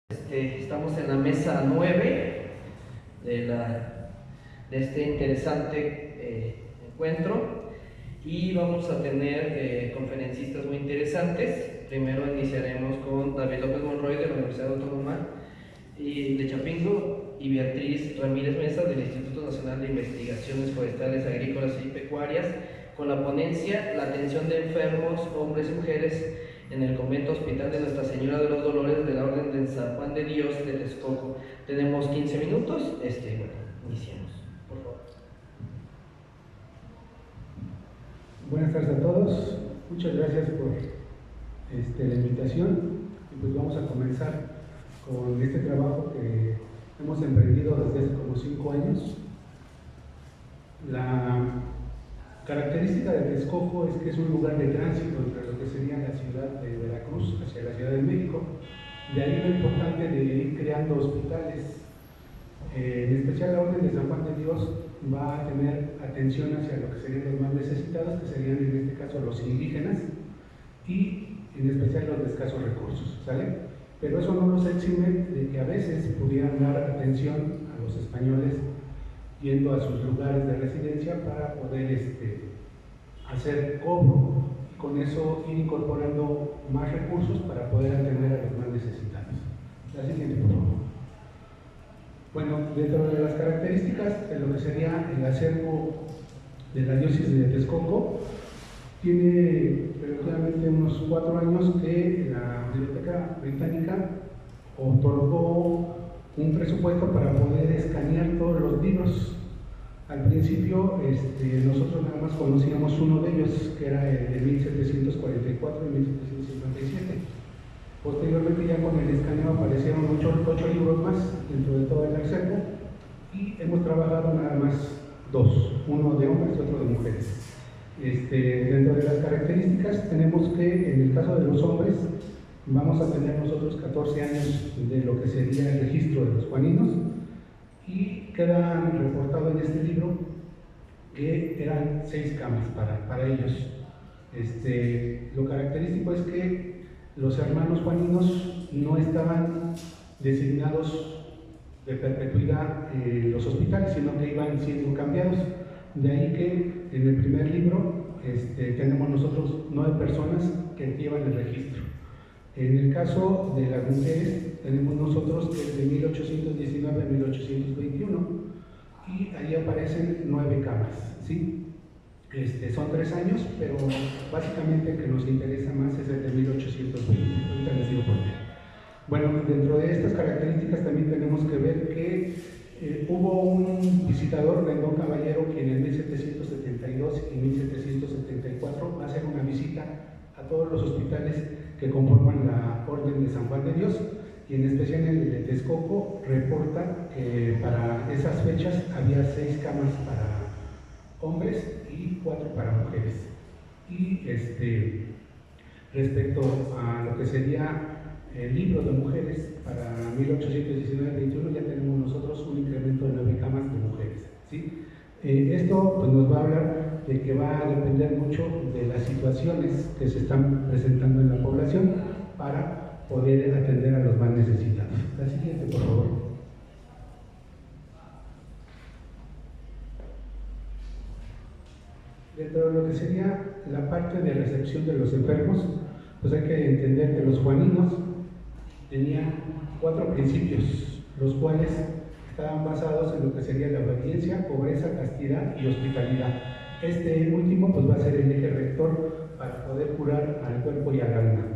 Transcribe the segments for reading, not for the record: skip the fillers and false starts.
Estamos en la mesa 9 de este interesante encuentro y vamos a tener conferencistas muy interesantes. Primero iniciaremos con David López Monroy de la Universidad Autónoma de Chapingo y Beatriz Ramírez Mesa del Instituto Nacional de Investigaciones Forestales, Agrícolas y Pecuarias, con la ponencia La atención de enfermos, hombres y mujeres en el convento hospital de Nuestra Señora de los Dolores de la Orden de San Juan de Dios de Texcoco. Tenemos 15 minutos, iniciamos, por favor. Buenas tardes a todos, muchas gracias por la invitación y pues vamos a comenzar con este trabajo que hemos emprendido desde hace como 5 años. La característica de Texcoco es que es un lugar de tránsito entre lo que sería la ciudad de Veracruz hacia la Ciudad de México. De ahí lo importante de ir creando hospitales. En especial la Orden de San Juan de Dios va a tener atención hacia lo que serían los más necesitados, que serían en este caso los indígenas y en especial los de escasos recursos, ¿sale? Pero eso no nos exime de que a veces pudieran dar atención a los españoles yendo a sus lugares de residencia para poder hacer cobro y con eso ir incorporando más recursos para poder atender a los más necesitados. La siguiente, por favor. Bueno, dentro de las características de lo que sería el acervo de la diócesis de Texcoco, tiene relativamente unos 4 años que la Biblioteca Británica otorgó un presupuesto para poder escanear todos los libros. Al principio nosotros nada más conocíamos uno de ellos, que era el de 1744 y 1757. Posteriormente, ya con el escaneo aparecieron 8 libros más dentro de todo el acervo y hemos trabajado nada más 2, uno de hombres y otro de mujeres. Dentro de las características tenemos que en el caso de los hombres vamos a tener nosotros 14 años de lo que sería el registro de los juaninos y queda reportado en este libro que eran 6 camas para ellos. Lo característico es que los hermanos juaninos no estaban designados de perpetuidad en los hospitales, sino que iban siendo cambiados. De ahí que en el primer libro tenemos nosotros 9 personas que llevan el registro. En el caso de las mujeres, tenemos nosotros que es de 1819 a 1821 y ahí aparecen 9 camas, ¿sí? Son 3 años, pero básicamente el que nos interesa más es el de 1820. Ahorita les digo por qué. Bueno, dentro de estas características también tenemos que ver que hubo un visitador, Rendón Caballero, quien en 1772 y 1774 va a hacer una visita a todos los hospitales que conforman la Orden de San Juan de Dios, y en especial en el de Texcoco reporta que para esas fechas había 6 camas para hombres y 4 para mujeres. Y respecto a lo que sería el libro de mujeres, para 1819-21 ya tenemos nosotros un incremento de 9 camas de mujeres, ¿sí? Esto pues, nos va a hablar de que va a depender mucho de las situaciones que se están presentando en la población para poder atender a los más necesitados. La siguiente, por favor. Dentro de lo que sería la parte de recepción de los enfermos, pues hay que entender que los juaninos tenían 4 principios, los cuales estaban basados en lo que sería la obediencia, pobreza, castidad y hospitalidad. Este último pues va a ser el eje rector para poder curar al cuerpo y al alma.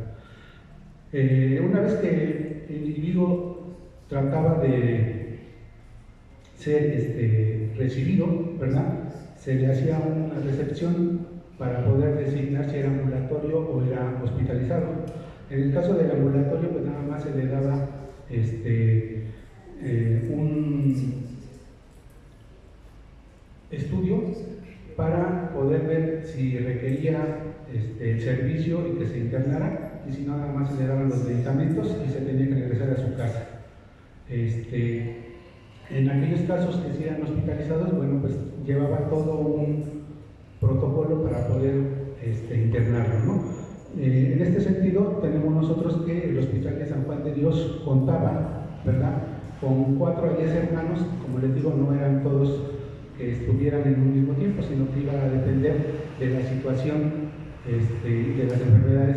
Una vez que el individuo trataba de ser recibido, ¿verdad?, se le hacía una recepción para poder designar si era ambulatorio o era hospitalizado. En el caso del ambulatorio, pues nada más se le daba un estudio para poder ver si requería el servicio y que se internara, y si no, nada más se le daban los medicamentos y se tenía que regresar a su casa. En aquellos casos que sí eran hospitalizados, bueno, pues llevaba todo un protocolo para poder internarlo, ¿no? En este sentido, tenemos nosotros que el Hospital de San Juan de Dios contaba, ¿verdad?, con 4 a 10 hermanos. Como les digo, no eran todos que estuvieran en un mismo tiempo, sino que iba a depender de la situación de las enfermedades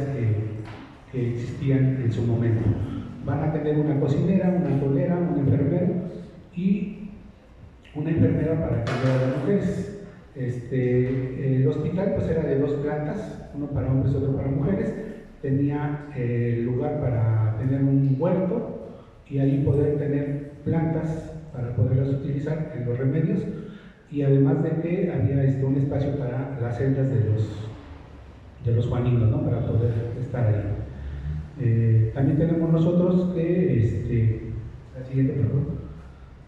que existían en su momento. Van a tener una cocinera, una tolera, un enfermero y una enfermera para atender a las mujeres. El hospital pues era de 2 plantas, uno para hombres y otro para mujeres. Tenía lugar para tener un huerto y ahí poder tener plantas para poderlas utilizar en los remedios, y además de que había un espacio para las celdas de los juaninos, ¿no?, para poder estar ahí. También tenemos nosotros que, la siguiente, por favor.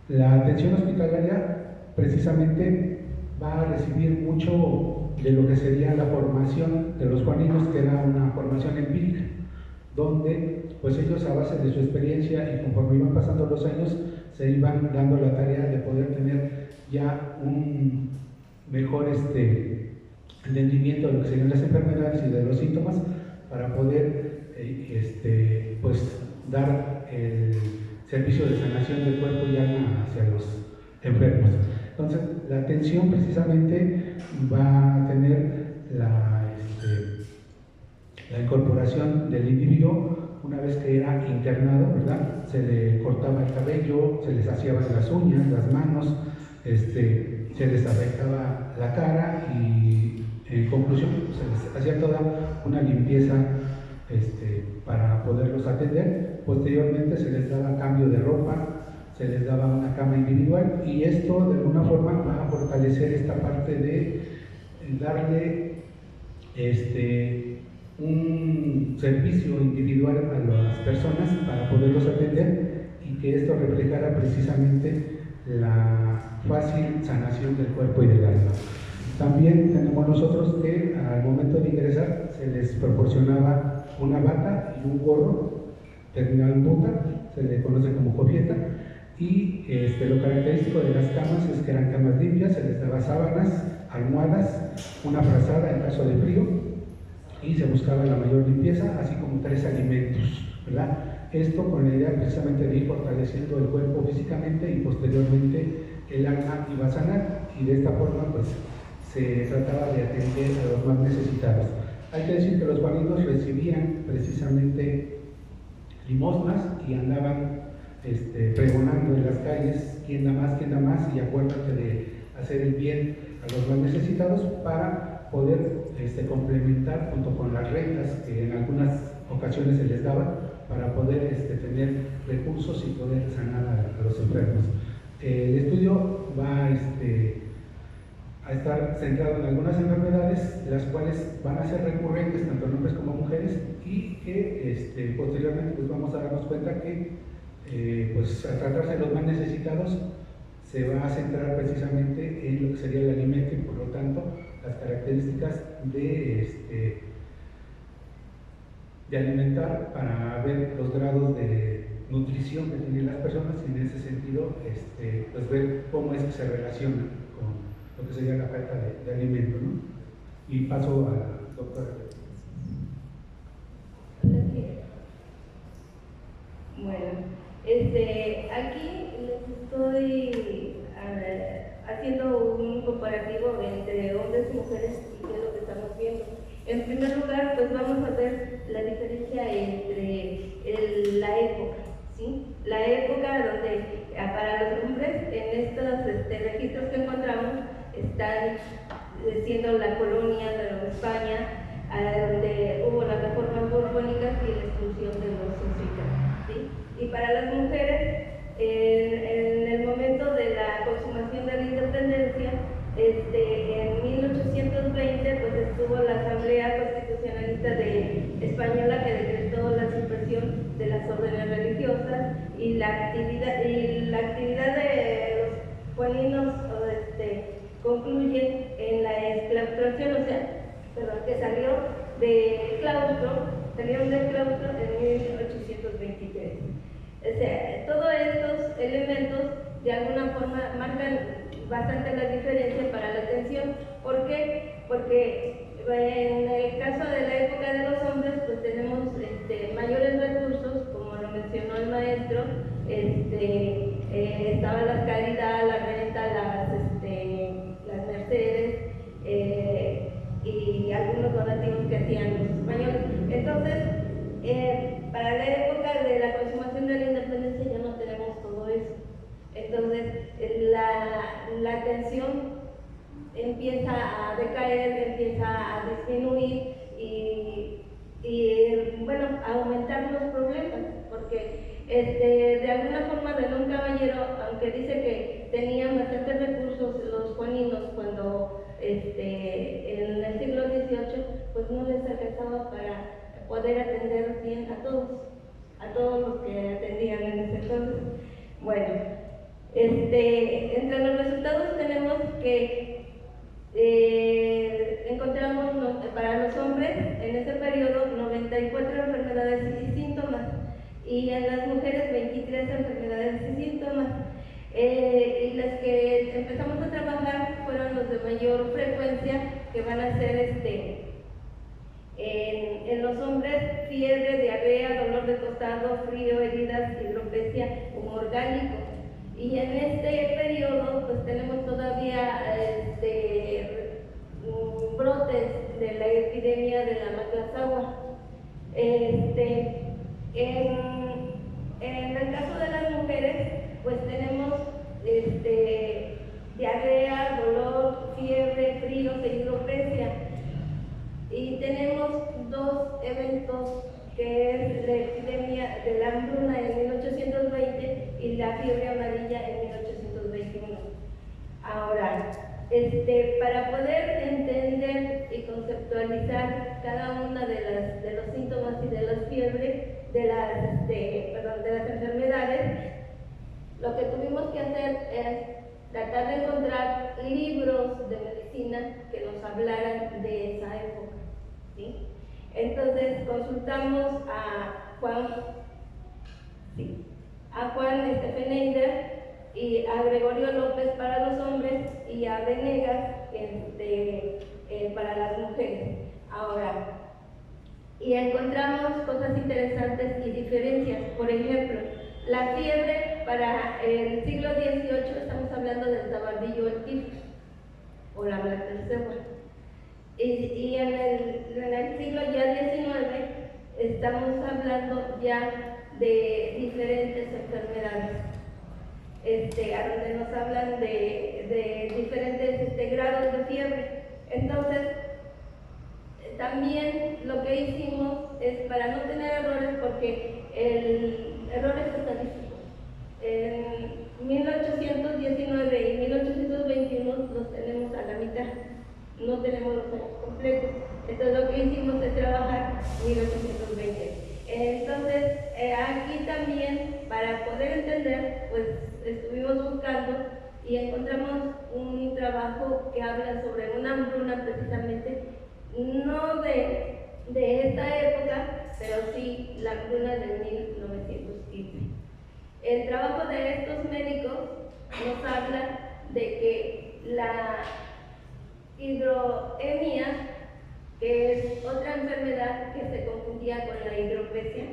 La atención hospitalaria precisamente va a recibir mucho de lo que sería la formación de los juaninos, que era una formación empírica, donde pues ellos, a base de su experiencia y conforme iban pasando los años, se iban dando la tarea de poder tener ya un mejor entendimiento de lo que serían las enfermedades y de los síntomas, para poder pues dar el servicio de sanación del cuerpo y alma hacia los enfermos. Entonces, la atención precisamente va a tener la incorporación del individuo una vez que era internado, ¿verdad? Se le cortaba el cabello, se les hacían las uñas, las manos, se les afectaba la cara y, en conclusión, se les hacía toda una limpieza para poderlos atender. Posteriormente se les daba cambio de ropa, se les daba una cama individual, y esto de alguna forma va a fortalecer esta parte de darle un servicio individual a las personas para poderlos atender, y que esto reflejara precisamente la fácil sanación del cuerpo y del alma. También tenemos nosotros que al momento de ingresar se les proporcionaba una bata y un gorro terminado en punta, se le conoce como cofieta. Y lo característico de las camas es que eran camas limpias, se les daba sábanas, almohadas, una frazada en caso de frío, y se buscaba la mayor limpieza, así como 3 alimentos, ¿verdad? Esto con la idea precisamente de ir fortaleciendo el cuerpo físicamente, y posteriormente el alma iba a sanar, y de esta forma pues se trataba de atender a los más necesitados. Hay que decir que los juaninos recibían precisamente limosnas y andaban pregonando en las calles: quién da más, y acuérdate de hacer el bien a los más necesitados, para poder complementar junto con las rentas que en algunas ocasiones se les daba, para poder tener recursos y poder sanar a los enfermos. El estudio va a estar centrado en algunas enfermedades, las cuales van a ser recurrentes tanto en hombres como mujeres, y que posteriormente pues vamos a darnos cuenta que pues al tratarse de los más necesitados, se va a centrar precisamente en lo que sería el alimento, y por lo tanto las características de alimentar, para ver los grados de nutrición que tienen las personas, y en ese sentido pues ver cómo es que se relaciona con lo que sería la falta de alimento, ¿no? Y paso a la doctora. Bueno, aquí les estoy haciendo un comparativo entre hombres y mujeres, y qué es lo que estamos viendo. En primer lugar, pues vamos a ver la diferencia entre la época, ¿sí? La época donde para los hombres, en estos registros que encontramos, están siendo la colonia de Nueva España, donde hubo las reformas borbónicas y la expulsión de los sultanes, ¿sí? Y para las mujeres, en el momento de la consumación de la independencia, en 1820 pues estuvo la Asamblea Constitucionalista Española, que decretó la supresión de las órdenes religiosas, y la actividad de los juaninos concluye en la exclaustración, que salieron del claustro en 1823. Todos estos elementos de alguna forma marcan bastante la diferencia para la atención. ¿Por qué? Porque en el caso de la época de los hombres, pues tenemos mayores recursos, como lo mencionó el maestro, estaban las caridad, la renta, las mercedes y algunos donativos que hacían los españoles. Entonces, para la época de la consumación de la independencia ya no tenemos todo eso. Entonces, la atención empieza a decaer, empieza a disminuir y bueno, a aumentar los problemas, porque de alguna forma de un caballero, aunque dice que tenían bastantes recursos los juaninos cuando en el siglo XVIII, pues no les alcanzaba para poder atender bien a todos los que atendían en ese entonces. Bueno, entre los resultados tenemos que encontramos para los hombres en ese periodo 94 enfermedades y síntomas y en las mujeres 23 enfermedades y síntomas. Y las que empezamos a trabajar fueron los de mayor frecuencia, que van a ser en los hombres: fiebre, diarrea, dolor de costado, frío, heridas, hidropesia, humor gálico. Y en este periodo pues tenemos todavía brotes de la epidemia de la maclazagua. En el caso de las mujeres pues tenemos diarrea, dolor, fiebre, frío e hidropesia. Y tenemos dos eventos, que es la epidemia de la hambruna en 1820 y la fiebre amarilla en 1821. Ahora, para poder entender y conceptualizar cada una de los síntomas y de las fiebres, de las enfermedades, lo que tuvimos que hacer es tratar de encontrar libros de medicina que nos hablaran de esa época, ¿sí? Entonces consultamos a Juan Steffeneder y a Gregorio López para los hombres y a Venegas para las mujeres. Ahora, y encontramos cosas interesantes y diferencias. Por ejemplo, la fiebre para el siglo XVIII, estamos hablando del tabardillo, el tifus o la bactercegua. Y en el siglo ya XIX estamos hablando ya de diferentes enfermedades, a donde nos hablan de diferentes grados de fiebre. Entonces, también lo que hicimos es, para no tener errores, porque errores estadísticos, en 1819 y 1821 los tenemos a la mitad, no tenemos los años completos. Entonces lo que hicimos es trabajar 1820. Entonces aquí también, para poder entender, pues estuvimos buscando y encontramos un trabajo que habla sobre una hambruna precisamente, no de esta época, pero sí la hambruna de 1915. El trabajo de estos médicos nos habla de que la hidroemia, que es otra enfermedad que se confundía con la hidropesia.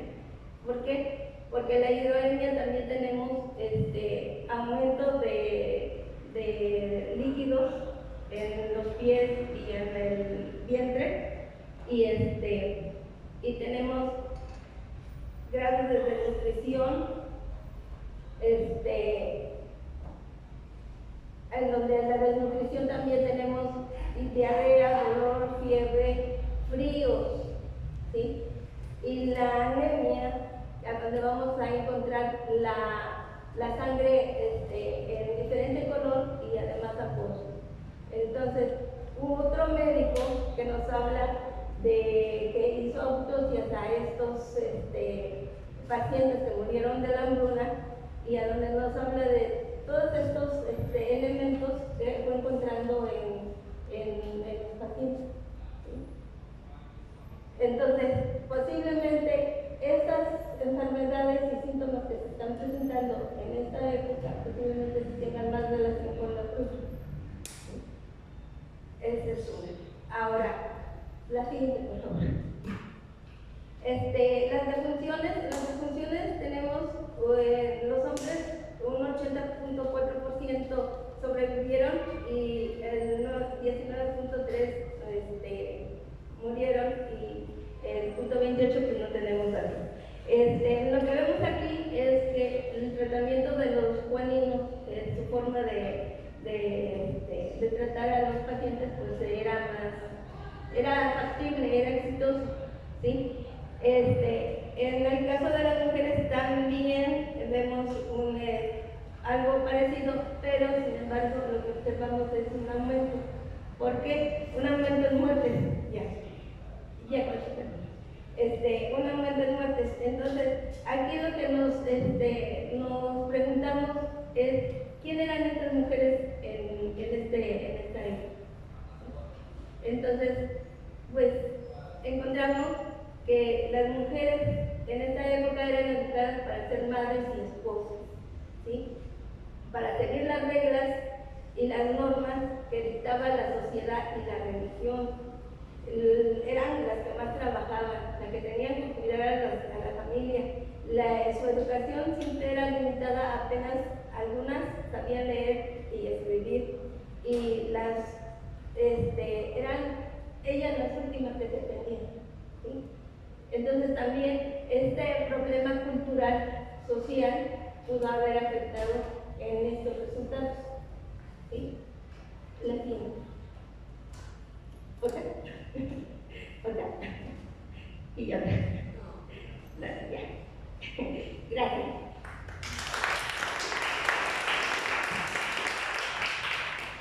¿Por qué? Porque la hidroemia también tenemos aumento de líquidos en los pies y en el vientre, y tenemos grados de desnutrición, en donde en la desnutrición también tenemos diarrea, dolor, fiebre, fríos, ¿sí? Y la anemia, a donde vamos a encontrar la sangre en diferente color y además acuoso. Entonces, hubo otro médico que nos habla que hizo autopsias a estos pacientes que murieron de la hambruna, y a donde nos habla de todos estos elementos que fue encontrando en los pacientes. Entonces, posiblemente estas enfermedades y síntomas que se están presentando en esta época, posiblemente tengan más relación con la cruz. Ese es uno. Ahora, parecido, pero sin embargo lo que observamos es un aumento. ¿Por qué? Un aumento en muertes, un aumento en muertes. Entonces, aquí lo que nos preguntamos es quién eran estas mujeres en esta época. Entonces, pues encontramos que las mujeres en esta época eran educadas para ser madres y esposas, ¿sí? Para seguir las reglas y las normas que dictaba la sociedad y la religión. Eran las que más trabajaban, las que tenían que cuidar a la familia. Su educación siempre era limitada, apenas algunas sabían leer y escribir, y eran ellas las últimas que se tenían, ¿sí? Entonces también este problema cultural, social, pudo haber afectado en estos resultados, ¿sí? La siguiente. ¿Otra? Y ya. Gracias.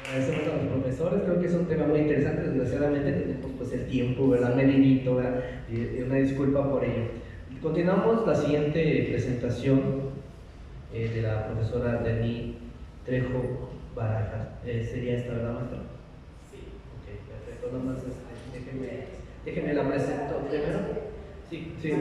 Agradecemos a los profesores, creo que es un tema muy interesante, desgraciadamente tenemos pues el tiempo, ¿verdad? Medidito, ¿verdad? Y una disculpa por ello. Continuamos la siguiente presentación de la profesora Denis Trejo Barajas. ¿Sería esta, verdad, maestra? Sí. Ok, perfecto, nomás déjeme la presento primero. Sí, sí.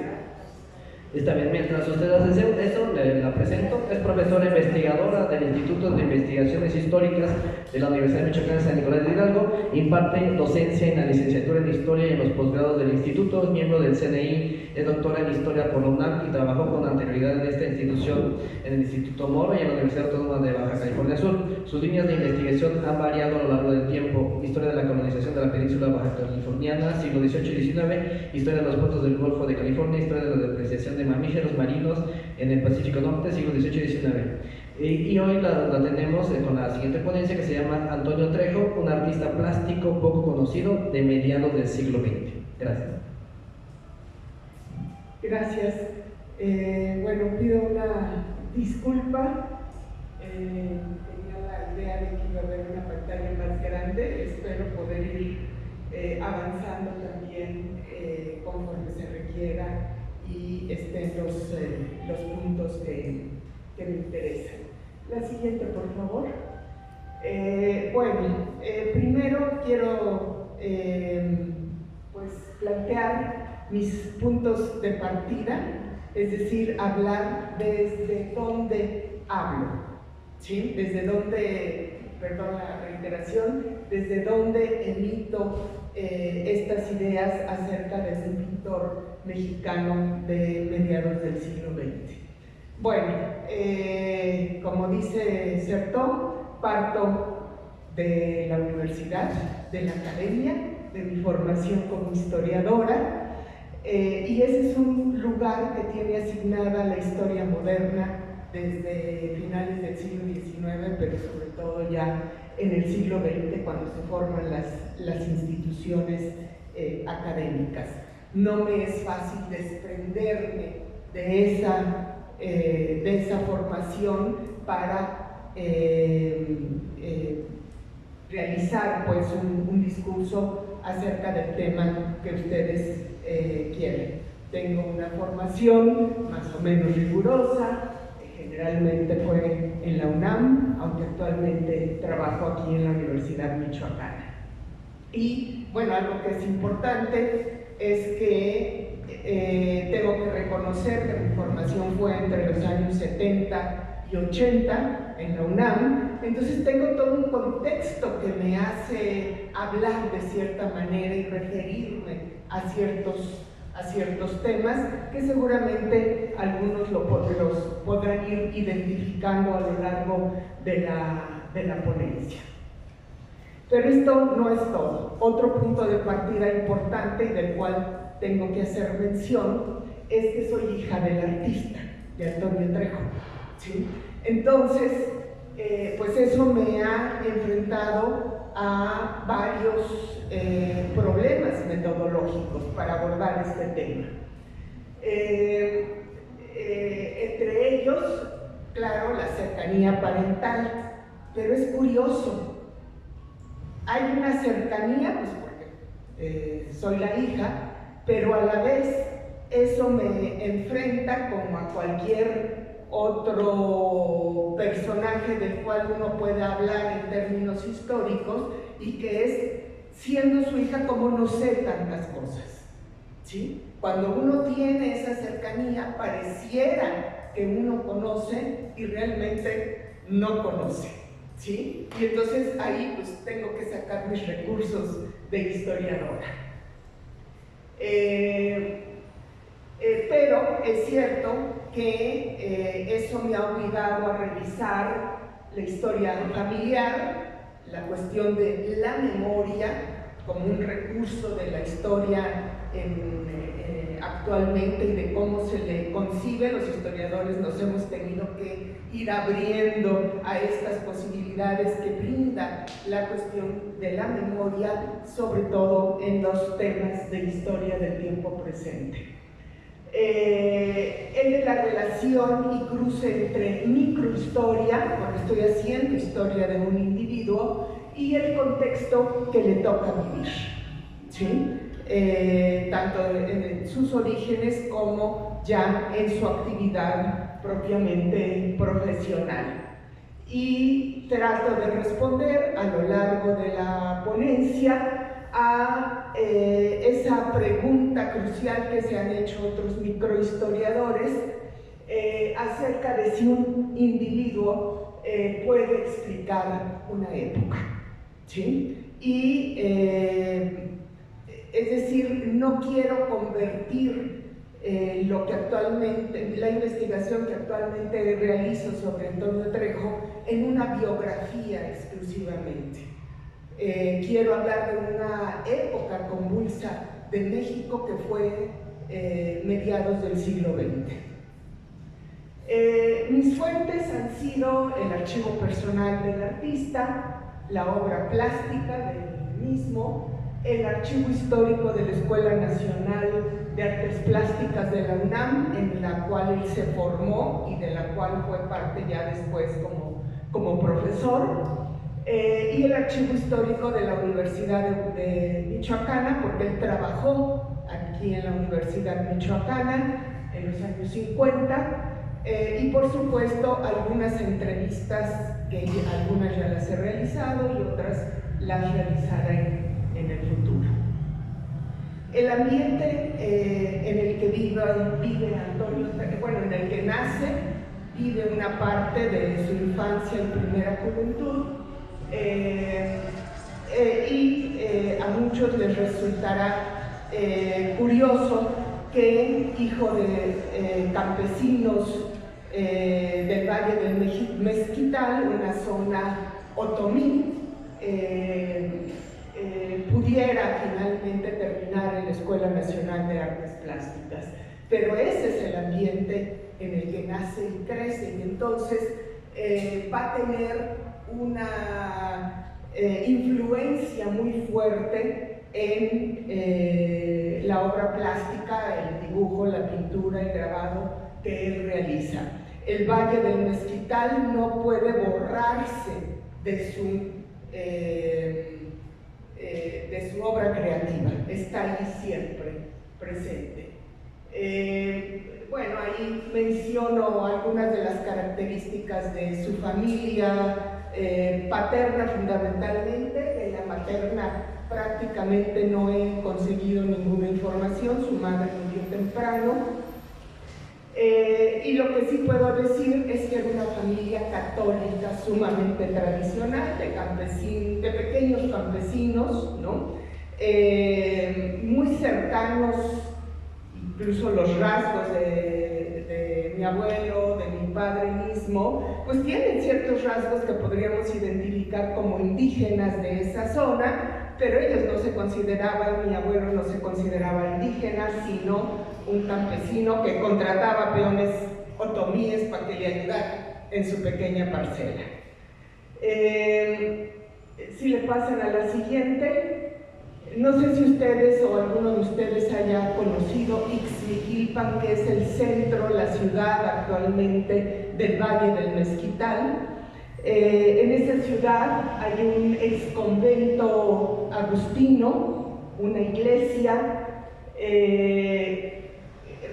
Está bien, mientras usted hace eso, la presento. Es profesora investigadora del Instituto de Investigaciones Históricas de la Universidad de Michoacán de San Nicolás de Hidalgo. Imparte docencia en la licenciatura en Historia y en los posgrados del instituto. Es miembro del CNI, es doctora en Historia por la UNAM y trabajó con anterioridad en esta institución, en el Instituto Moro y en la Universidad Autónoma de Baja California Sur. Sus líneas de investigación han variado a lo largo del tiempo: historia de la colonización de la península baja californiana, siglo XVIII y XIX, historia de los puertos del Golfo de California, historia de la depreciación de mamíferos marinos en el Pacífico Norte, siglo XVIII y XIX. Y hoy la tenemos con la siguiente ponencia, que se llama Antonio Trejo, un artista plástico poco conocido de mediados del siglo XX. Gracias. Gracias. Bueno, pido una disculpa. Tenía la idea de que iba a haber una pantalla más grande. Espero poder ir avanzando también conforme se requiera y estén los puntos que me interesan. La siguiente, por favor. Primero quiero pues plantear mis puntos de partida, es decir, hablar desde dónde hablo, ¿sí? Desde dónde, perdón la reiteración, desde dónde emito estas ideas acerca de un pintor mexicano de mediados del siglo XX. Bueno, como dice Certón, parto de la universidad, de la academia, de mi formación como historiadora, y ese es un lugar que tiene asignada la historia moderna desde finales del siglo XIX, pero sobre todo ya en el siglo XX, cuando se forman las instituciones académicas. No me es fácil desprenderme de esa formación para realizar pues un discurso acerca del tema que ustedes quieren. Tengo una formación más o menos rigurosa, generalmente fue en la UNAM, aunque actualmente trabajo aquí en la Universidad Michoacana. Y bueno, algo que es importante es que tengo que reconocer que mi formación fue entre los años 70 y 80 en la UNAM, entonces tengo todo un contexto que me hace hablar de cierta manera y referirme a ciertos temas que seguramente algunos los podrán ir identificando a lo largo de la ponencia. Pero esto no es todo. Otro punto de partida importante y del cual tengo que hacer mención es que soy hija del artista, de Antonio Trejo, ¿sí? Entonces, pues eso me ha enfrentado a varios problemas metodológicos para abordar este tema. Entre ellos, claro, la cercanía cercanía parental, pero es curioso. Hay una cercanía, pues porque soy la hija, pero a la vez eso me enfrenta como a cualquier otro personaje del cual uno puede hablar en términos históricos, y que es, siendo su hija, como no sé tantas cosas, ¿sí? Cuando uno tiene esa cercanía, pareciera que uno conoce y realmente no conoce, ¿sí? Y entonces ahí pues tengo que sacar mis recursos de historiadora. Pero es cierto que eso me ha obligado a revisar la historia familiar, la cuestión de la memoria como un recurso de la historia actualmente y de cómo se le concibe. Los historiadores nos hemos tenido que ir abriendo a estas posibilidades que brinda la cuestión de la memoria, sobre todo en los temas de historia del tiempo presente. El de la relación y cruce entre microhistoria, porque estoy haciendo historia de un individuo, y el contexto que le toca vivir, ¿sí? Tanto en sus orígenes como ya en su actividad propiamente profesional. Y trato de responder a lo largo de la ponencia a esa pregunta crucial que se han hecho otros microhistoriadores acerca de si un individuo puede explicar una época, ¿sí? Y es decir, no quiero convertir lo que actualmente, la investigación que actualmente realizo sobre Antonio Trejo en una biografía exclusivamente. Quiero hablar de una época convulsa de México que fue mediados del siglo XX. Mis fuentes han sido el archivo personal del artista, la obra plástica del mismo, el archivo histórico de la Escuela Nacional de Artes Plásticas de la UNAM, en la cual él se formó y de la cual fue parte ya después como profesor, y el archivo histórico de la Universidad de Michoacana, porque él trabajó aquí en la Universidad Michoacana en los años 50, y por supuesto algunas entrevistas que algunas ya las he realizado y otras las realizaré en el futuro. El ambiente en el que vive Antonio, bueno, en el que nace, vive una parte de su infancia y primera juventud, y a muchos les resultará curioso que, hijo de campesinos del Valle del Mezquital, una zona otomí, pudiera finalmente terminar en la Escuela Nacional de Artes Plásticas. Pero ese es el ambiente en el que nace y crece, y entonces va a tener una influencia muy fuerte en la obra plástica, el dibujo, la pintura, el grabado que él realiza. El Valle del Mezquital no puede borrarse de su obra creativa, está ahí siempre presente. Bueno, ahí menciono algunas de las características de su familia paterna fundamentalmente. De la materna prácticamente no he conseguido ninguna información, su madre murió temprano. Y lo que sí puedo decir es que era una familia católica sumamente tradicional, de pequeños campesinos, ¿no? Muy cercanos, incluso los rasgos de mi abuelo, de mi padre mismo, pues tienen ciertos rasgos que podríamos identificar como indígenas de esa zona, pero ellos no se consideraban, mi abuelo no se consideraba indígena, sino un campesino que contrataba peones otomíes para que le ayudaran en su pequeña parcela. Si le pasan a la siguiente, No sé si ustedes o alguno de ustedes haya conocido Ixmiquilpan, que es el centro, la ciudad actualmente del Valle del Mezquital. En esa ciudad hay un ex convento agustino, una iglesia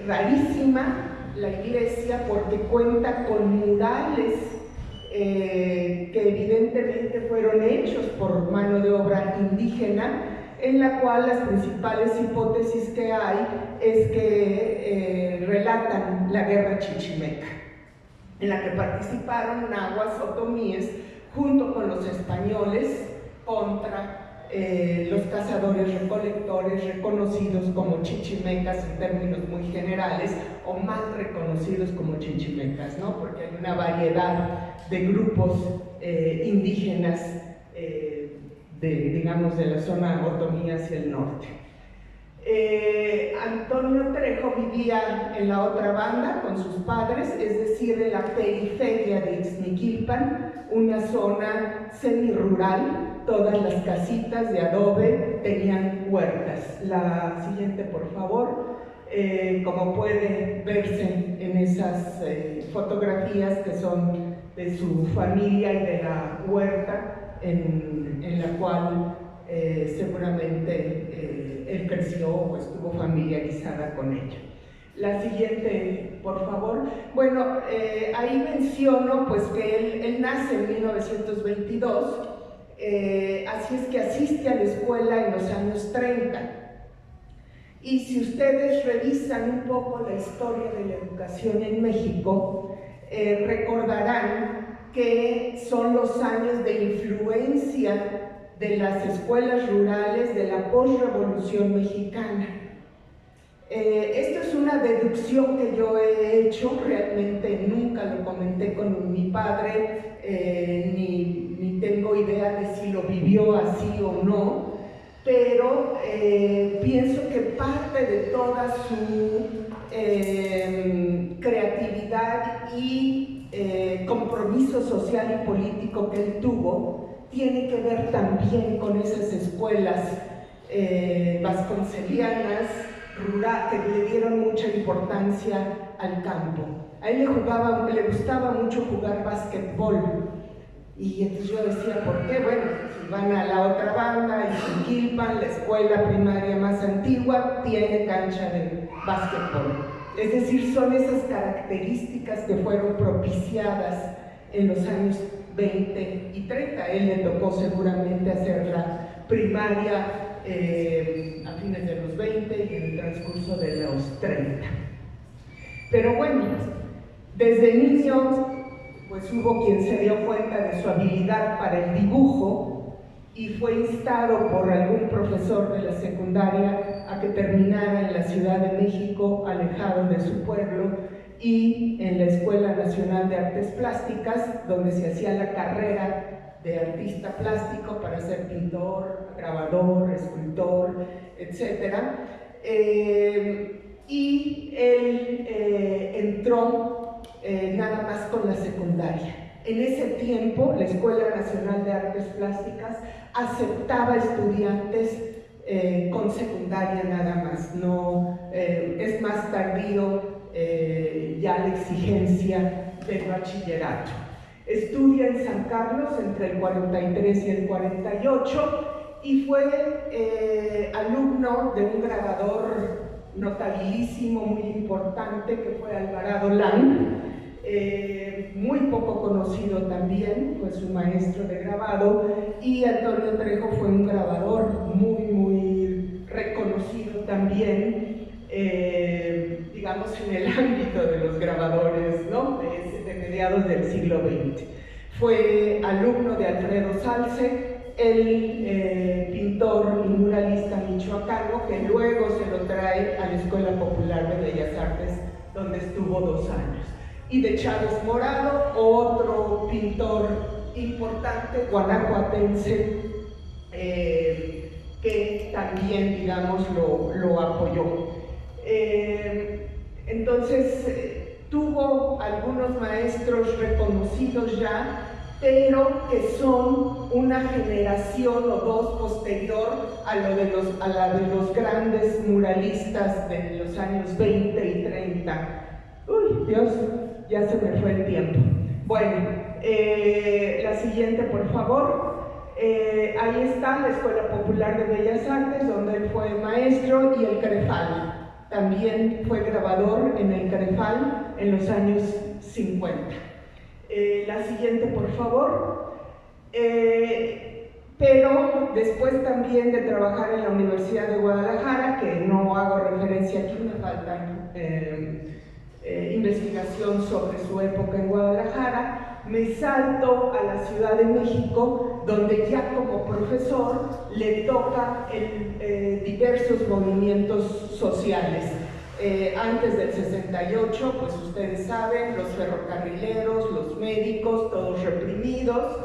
rarísima, la iglesia, porque cuenta con murales que evidentemente fueron hechos por mano de obra indígena, en la cual las principales hipótesis que hay es que relatan la guerra chichimeca, en la que participaron nahuas otomíes junto con los españoles contra los cazadores recolectores reconocidos como chichimecas en términos muy generales, o mal reconocidos como chichimecas, ¿no? Porque hay una variedad de grupos indígenas digamos, de la zona otomí hacia el norte. Antonio Trejo vivía en la otra banda con sus padres, es decir, en la periferia de Ixmiquilpan, una zona semirural. Todas las casitas de adobe tenían huertas. La siguiente, por favor. Como puede verse en esas fotografías que son de su familia y de la huerta en la cual seguramente él creció o estuvo familiarizada con ella. La siguiente, por favor. Bueno, ahí menciono pues que él nace en 1922, así es que asiste a la escuela en los años 30. Y si ustedes revisan un poco la historia de la educación en México, recordarán que son los años de influencia de las escuelas rurales de la posrevolución mexicana. Esto es una deducción que yo he hecho, realmente nunca lo comenté con mi padre, ni tengo idea de si lo vivió así o no, pero pienso que parte de toda su creatividad y compromiso social y político que él tuvo tiene que ver también con esas escuelas vasconcelianas, que le dieron mucha importancia al campo. A él le gustaba mucho jugar básquetbol, y entonces yo decía, ¿por qué? Bueno, si van a la otra banda, Ixmiquilpan, la escuela primaria más antigua, tiene cancha de básquetbol. Es decir, son esas características que fueron propiciadas en los años 20 y 30. A él le tocó seguramente hacer la primaria a fines de los 20 y en el transcurso de los 30. Pero bueno, desde niño pues hubo quien se dio cuenta de su habilidad para el dibujo y fue instado por algún profesor de la secundaria a que terminara en la Ciudad de México, alejado de su pueblo, y en la Escuela Nacional de Artes Plásticas, donde se hacía la carrera de artista plástico para ser pintor, grabador, escultor, etc. Y él entró nada más con la secundaria. En ese tiempo, la Escuela Nacional de Artes Plásticas aceptaba estudiantes con secundaria nada más, no, es más tardío ya la exigencia del bachillerato. Estudia en San Carlos entre el 43 y el 48 y fue alumno de un grabador notabilísimo, muy importante, que fue Alvarado Lang, muy poco conocido también, fue su maestro de grabado, y Antonio Trejo fue un grabador muy reconocido también, digamos, en el ámbito de los grabadores, ¿no? de mediados del siglo XX. Fue alumno de Alfredo Salce, el pintor y muralista michoacano, que luego se lo trae a la Escuela Popular de Bellas Artes, donde estuvo 2 años. Y de Chávez Morado, otro pintor importante, guanajuatense, que también, digamos, lo apoyó. Entonces, tuvo algunos maestros reconocidos ya, pero que son una generación o dos posterior a la de los grandes muralistas de los años 20 y 30. Uy, Dios, ya se me fue el tiempo. Bueno, la siguiente, por favor. Ahí está la Escuela Popular de Bellas Artes, donde él fue maestro, y el CREFAL. También fue grabador en el CREFAL en los años 50. La siguiente, por favor. Pero después también de trabajar en la Universidad de Guadalajara, que no hago referencia aquí, me faltan investigación sobre su época en Guadalajara, me salto a la Ciudad de México, donde ya como profesor le toca diversos movimientos sociales. Antes del 68, pues ustedes saben, los ferrocarrileros, los médicos, todos reprimidos,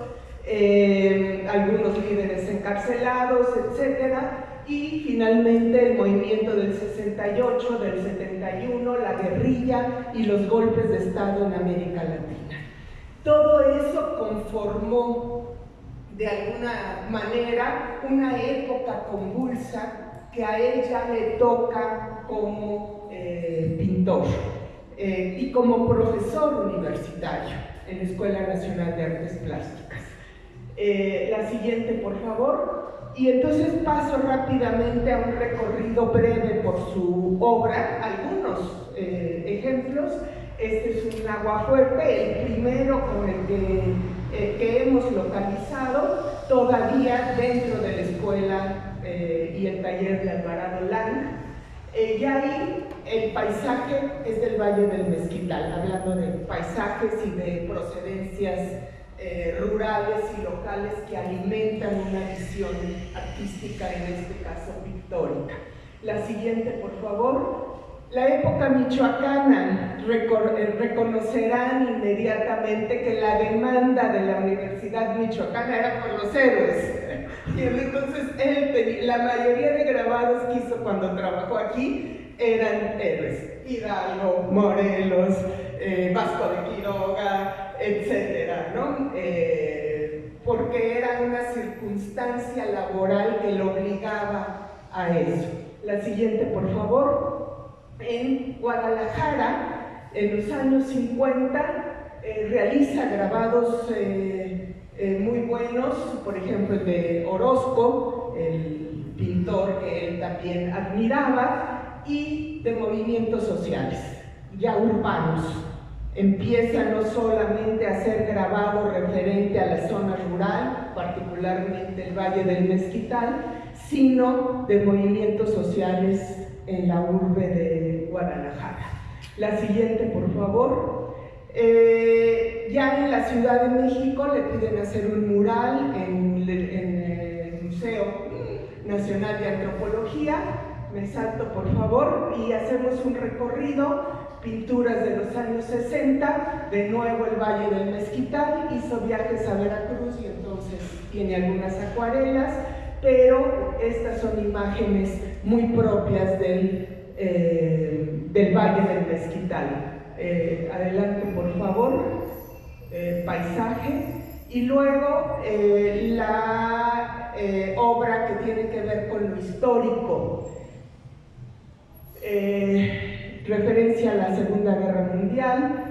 algunos líderes encarcelados, etc. Y finalmente el movimiento del 68, del 71, la guerrilla y los golpes de Estado en América Latina. Todo eso conformó de alguna manera una época convulsa que a él ya le toca como pintor y como profesor universitario en la Escuela Nacional de Artes Plásticas. La siguiente, por favor. Y entonces paso rápidamente a un recorrido breve por su obra, algunos ejemplos. Este es un aguafuerte, el primero con el que hemos localizado, todavía dentro de la escuela y el taller de Alvarado Lang. Y ahí el paisaje es del Valle del Mezquital, hablando de paisajes y de procedencias rurales y locales que alimentan una visión artística, en este caso pictórica. La siguiente, por favor. La época michoacana, reconocerán inmediatamente que la demanda de la Universidad Michoacana era por los héroes. Y entonces la mayoría de grabados que hizo cuando trabajó aquí eran héroes. Hidalgo, Morelos, Vasco de Quiroga, etcétera, ¿no? Porque era una circunstancia laboral que lo obligaba a eso. La siguiente, por favor. En Guadalajara, en los años 50, realiza grabados muy buenos, por ejemplo el de Orozco, el pintor que él también admiraba, y de movimientos sociales, ya urbanos. Empieza no solamente a hacer grabado referente a la zona rural, particularmente el Valle del Mezquital, sino de movimientos sociales en la urbe de Guadalajara. La siguiente, por favor. Ya en la Ciudad de México le piden hacer un mural en el Museo Nacional de Antropología. Me salto, por favor, y hacemos un recorrido. Pinturas de los años 60, de nuevo el Valle del Mezquital, hizo viajes a Veracruz y entonces tiene algunas acuarelas, pero estas son imágenes muy propias del Valle del Mezquital. Adelante, por favor. Paisaje. Y luego la obra que tiene que ver con lo histórico. Referencia a la Segunda Guerra Mundial,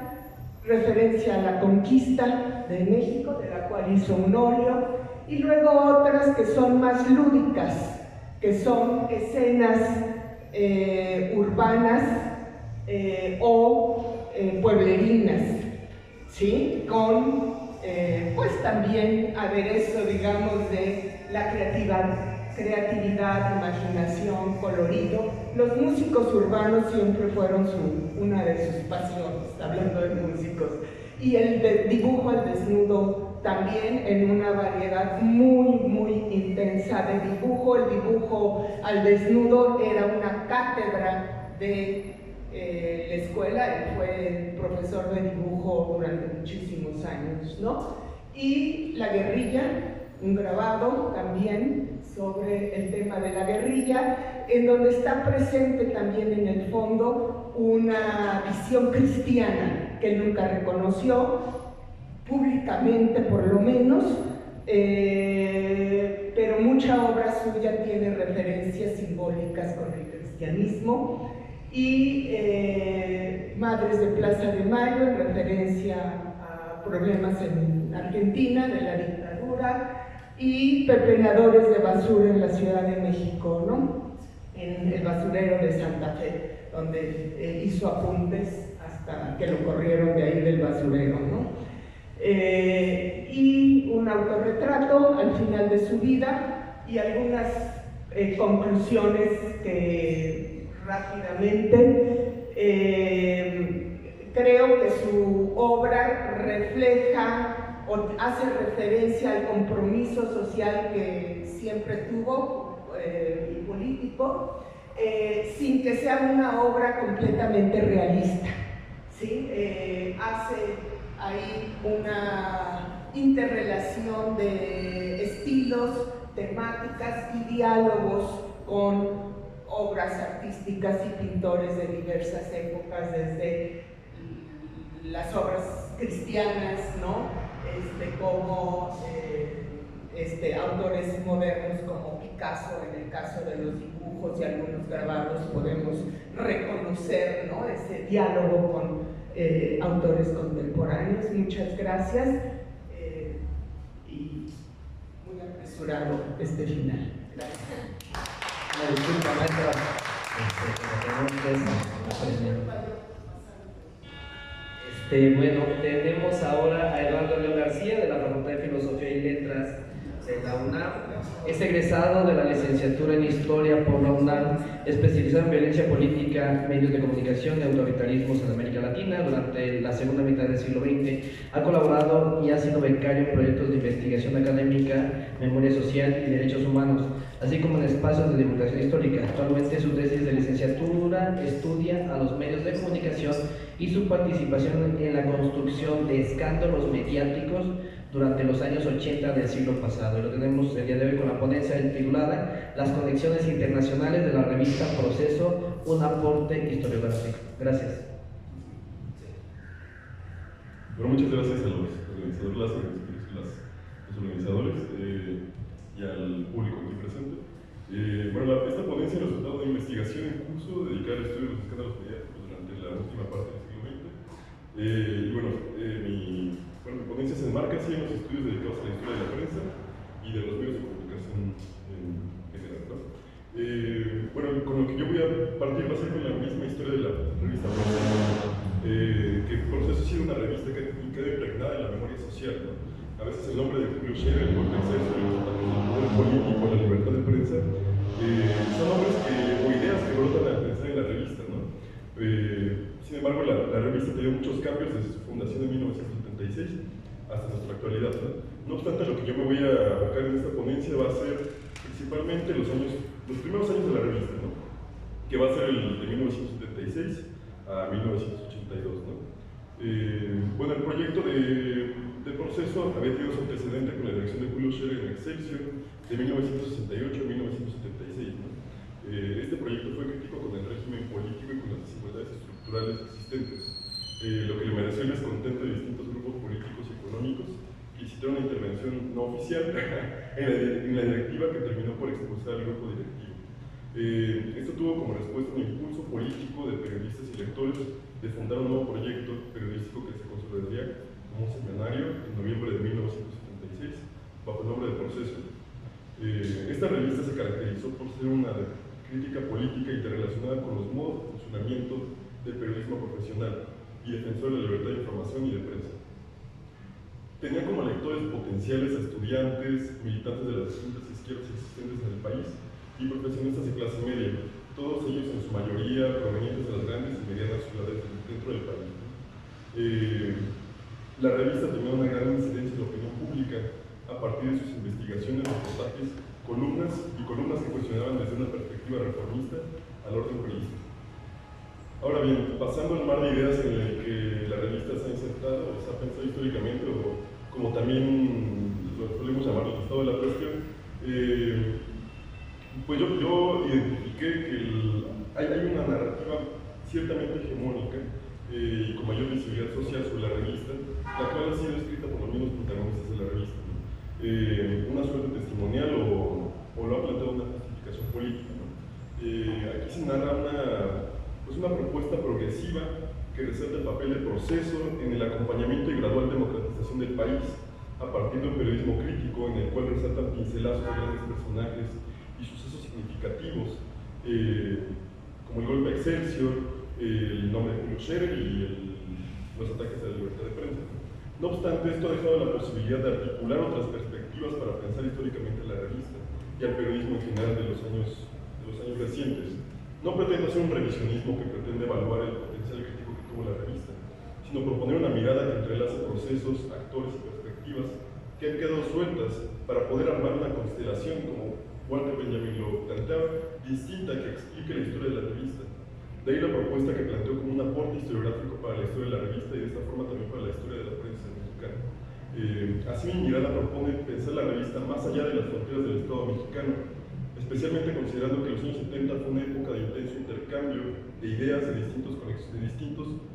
referencia a la conquista de México, de la cual hizo un óleo, y luego otras que son más lúdicas, que son escenas urbanas o pueblerinas, ¿sí? Con pues también aderezo, digamos, de la creatividad, imaginación, colorido. Los músicos urbanos siempre fueron una de sus pasiones, hablando de músicos. Y el dibujo al desnudo también, en una variedad muy intensa de dibujo. El dibujo al desnudo era una cátedra de la escuela. Él fue profesor de dibujo durante muchísimos años, ¿no? Y la guerrilla, un grabado también sobre el tema de la guerrilla, en donde está presente también en el fondo una visión cristiana que él nunca reconoció, públicamente por lo menos, pero mucha obra suya tiene referencias simbólicas con el cristianismo, y Madres de Plaza de Mayo en referencia a problemas en Argentina de la dictadura, y Pepenadores de Basura en la Ciudad de México, ¿no? En el basurero de Santa Fe, donde hizo apuntes hasta que lo corrieron de ahí del basurero, ¿no? Y un autorretrato al final de su vida y algunas conclusiones que rápidamente creo que su obra refleja o hace referencia al compromiso social que siempre tuvo y político, sin que sea una obra completamente realista, ¿sí? Hace ahí una interrelación de estilos, temáticas y diálogos con obras artísticas y pintores de diversas épocas, desde las obras cristianas, ¿no? Como autores modernos como Picasso, en el caso de los dibujos y algunos grabados podemos reconocer, ¿no?, ese diálogo con autores contemporáneos. Muchas gracias, y muy apresurado este final. Gracias. Una disculpa, maestra. Bueno, tenemos ahora a Eduardo León García, de la Facultad de Filosofía y Letras de la UNAM. Es egresado de la licenciatura en Historia por la UNAM, especializado en violencia política, medios de comunicación y autoritarismos en América Latina. Durante la segunda mitad del siglo XX ha colaborado y ha sido becario en proyectos de investigación académica, memoria social y derechos humanos, así como en espacios de divulgación histórica. Actualmente su tesis de licenciatura estudia a los medios de comunicación y su participación en la construcción de escándalos mediáticos durante los años 80 del siglo pasado. Y lo tenemos el día de hoy con la ponencia titulada Las conexiones internacionales de la revista Proceso, un aporte historiográfico. Gracias. Bueno, muchas gracias a los organizadores, los organizadores y al público aquí presente. Bueno, esta ponencia es el resultado de una investigación en curso dedicada al estudio de los escándalos mediáticos durante la última parte del siglo XX. Y bueno, mi ponencia se enmarca así en los estudios dedicados a la historia de la prensa y de los medios de comunicación en general, ¿no? Bueno, con lo que yo voy a partir va a ser con la misma historia de la revista Proceso, que Proceso ha sido una revista que queda impregnada en la memoria social, ¿no? A veces el nombre de Julio Scherer, por pensar sobre los ataques al poder político, a la libertad de prensa, son nombres o ideas que brotan al pensar en la revista, ¿no? Sin embargo, la revista ha tenido muchos cambios desde su fundación en 1976 hasta nuestra actualidad, ¿no? No obstante, lo que yo me voy a abocar en esta ponencia va a ser principalmente los primeros años de la revista, ¿no?, que va a ser el de 1976 a 1982, ¿no? Bueno, el proyecto de Proceso había tenido su antecedente con la dirección de Julio Scherer en Excelsior de 1968 a 1976, ¿no? Este proyecto fue crítico con el régimen político y con las desigualdades estructurales existentes, lo que le mereció el descontento de distintos grupos políticos y económicos que hicieron una intervención no oficial en la directiva, que terminó por expulsar al grupo directivo. Esto tuvo como respuesta un impulso político de periodistas y lectores de fundar un nuevo proyecto periodístico que se consolidaría como un semanario en noviembre de 1976 bajo el nombre de Proceso. Esta revista se caracterizó por ser una crítica política interrelacionada con los modos de funcionamiento del periodismo profesional y defensor de la libertad de información y de prensa. Tenía como lectores potenciales a estudiantes, militantes de las distintas izquierdas existentes en el país y profesionistas de clase media, todos ellos en su mayoría provenientes de las grandes y medianas ciudades dentro del país. La revista tenía una gran incidencia en la opinión pública a partir de sus investigaciones, reportajes, columnas que cuestionaban desde una perspectiva reformista al orden priista. Ahora bien, pasando el mar de ideas en el que la revista se ha insertado, o se ha pensado históricamente, o como también lo solemos llamar el estado de la cuestión, pues yo identifiqué que hay una narrativa ciertamente hegemónica y con mayor visibilidad social sobre la revista, la cual ha sido escrita por los mismos protagonistas de la revista. Una suerte testimonial o lo ha planteado una justificación política. Aquí se narra una propuesta progresiva que resalta el papel del proceso en el acompañamiento y gradual democratización del país, a partir de un periodismo crítico en el cual resaltan pincelazos de grandes personajes y sucesos significativos, como el golpe a Excelsior, el nombre de Julio Scherer y los ataques a la libertad de prensa. No obstante, esto ha dejado la posibilidad de articular otras perspectivas para pensar históricamente la revista y al periodismo en general de los años recientes. No pretende hacer un revisionismo que pretende evaluar el potencial crítico que tuvo la revista, sino proponer una mirada que entrelace procesos, actores y perspectivas que han quedado sueltas para poder armar una constelación, como Walter Benjamin lo planteaba, distinta, que explique la historia de la revista. De ahí la propuesta que planteó como un aporte historiográfico para la historia de la revista y de esta forma también para la historia de la prensa mexicana. Así mi mirada propone pensar la revista más allá de las fronteras del Estado mexicano, especialmente considerando que los años 70 fue una época de intenso intercambio de ideas de distintos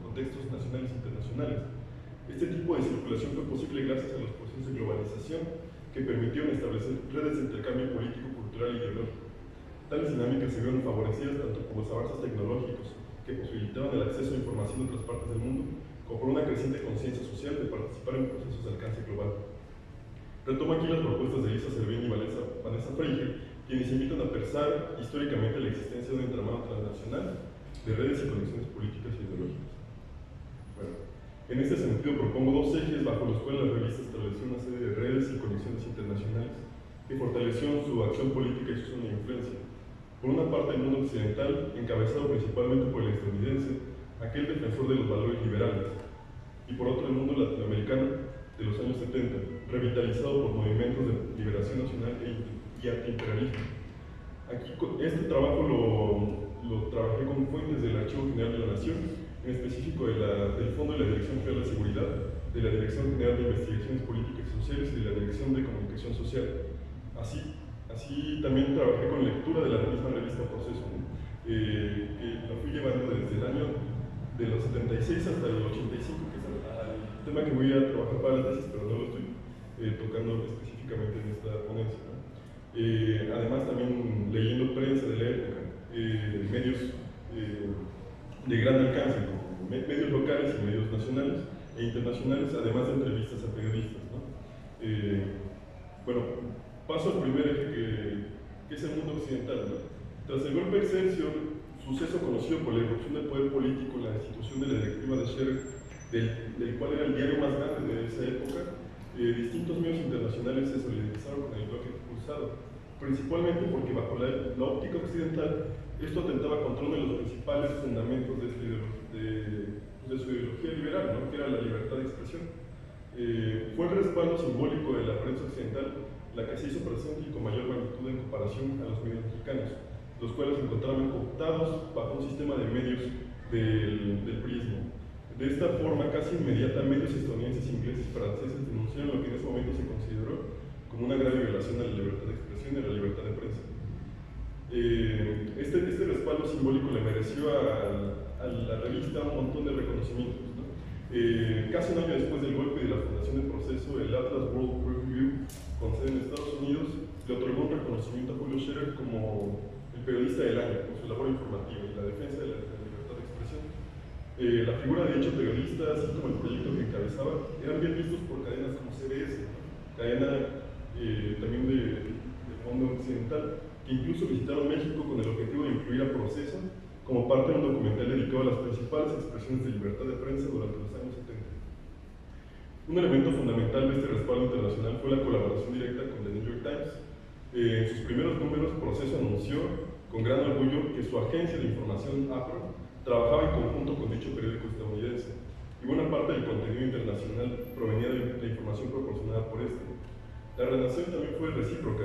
contextos nacionales e internacionales. Este tipo de circulación fue posible gracias a los procesos de globalización que permitieron establecer redes de intercambio político, cultural y ideológico. Tales dinámicas se vieron favorecidas tanto por los avances tecnológicos que posibilitaban el acceso a información de otras partes del mundo, como por una creciente conciencia social de participar en procesos de alcance global. Retomo aquí las propuestas de Elisa Cervén y Vanessa Freige, quienes invitan a pensar históricamente la existencia de un entramado transnacional de redes y conexiones políticas y ideológicas. Bueno, en este sentido propongo dos ejes bajo los cuales la revista estableció una serie de redes y conexiones internacionales que fortalecieron su acción política y su zona de influencia. Por una parte, el mundo occidental, encabezado principalmente por el estadounidense, aquel defensor de los valores liberales, y por otro, el mundo latinoamericano de los años 70, revitalizado por movimientos de liberación nacional y antiimperialismo. Aquí este trabajo lo trabajé con fuentes del Archivo General de la Nación, en específico del Fondo de la Dirección Federal de Seguridad, de la Dirección General de Investigaciones Políticas y Sociales y de la Dirección de Comunicación Social. Así también trabajé con lectura de la misma revista Proceso, que la fui llevando desde el año de los 76 hasta el 85, que es el tema que voy a trabajar para la tesis, pero no lo estoy tocando específicamente en esta ponencia, ¿no? Además también leyendo prensa de la época, medios de gran alcance, como medios locales y medios nacionales e internacionales, además de entrevistas a periodistas, ¿no? Bueno, paso al primer eje que es el mundo occidental, ¿no? Tras el golpe de Excelsior, suceso conocido por la irrupción del poder político en la institución de la directiva de Scherer, del cual era el diario más grande de esa época, distintos medios internacionales se solidarizaron con el bloque expulsado, principalmente porque bajo la óptica occidental esto atentaba contra uno de los principales fundamentos de su ideología liberal, ¿no? Que era la libertad de expresión. Fue el respaldo simbólico de la prensa occidental la que se hizo presente y con mayor magnitud en comparación a los medios mexicanos, los cuales se encontraban cooptados bajo un sistema de medios del priismo. De esta forma, casi inmediata, medios estadounidenses, ingleses y franceses denunciaron lo que en ese momento se consideró como una grave violación a la libertad de expresión y a la libertad de prensa. Este respaldo simbólico le mereció a la revista un montón de reconocimientos, ¿no? Casi un año después del golpe y de la fundación del proceso, el Atlas World Review, con sede en Estados Unidos, le otorgó un reconocimiento a Julio Scherer como el periodista del año, por su labor informativa y la defensa de la libertad de expresión. La figura de dicho periodista, así como el proyecto que encabezaba, eran bien vistos por cadenas como CBS, ¿no? Cadena también de fondo occidental, que incluso visitaron México con el objetivo de incluir a Proceso como parte de un documental dedicado a las principales expresiones de libertad de prensa durante los años 70. Un elemento fundamental de este respaldo internacional fue la colaboración directa con The New York Times. En sus primeros números, Proceso anunció con gran orgullo que su agencia de información APRO trabajaba en conjunto con dicho periódico estadounidense, y buena parte del contenido internacional provenía de la información proporcionada por este. La relación también fue recíproca.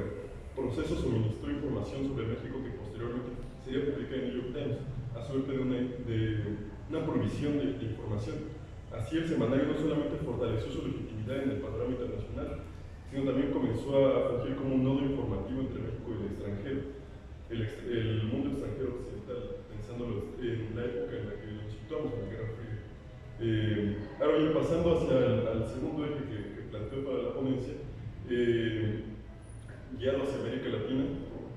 Proceso suministró información sobre México que posteriormente sería publicada en New York Times, a suerte de una provisión de información. Así el semanario no solamente fortaleció su legitimidad en el panorama internacional, sino también comenzó a fungir como un nodo informativo entre México y el extranjero, el mundo extranjero occidental, pensándolo en la época en la que nos situamos, en la Guerra Fría. Ahora bien, pasando hacia el segundo eje que planteó para la ponencia, guiado hacia América Latina,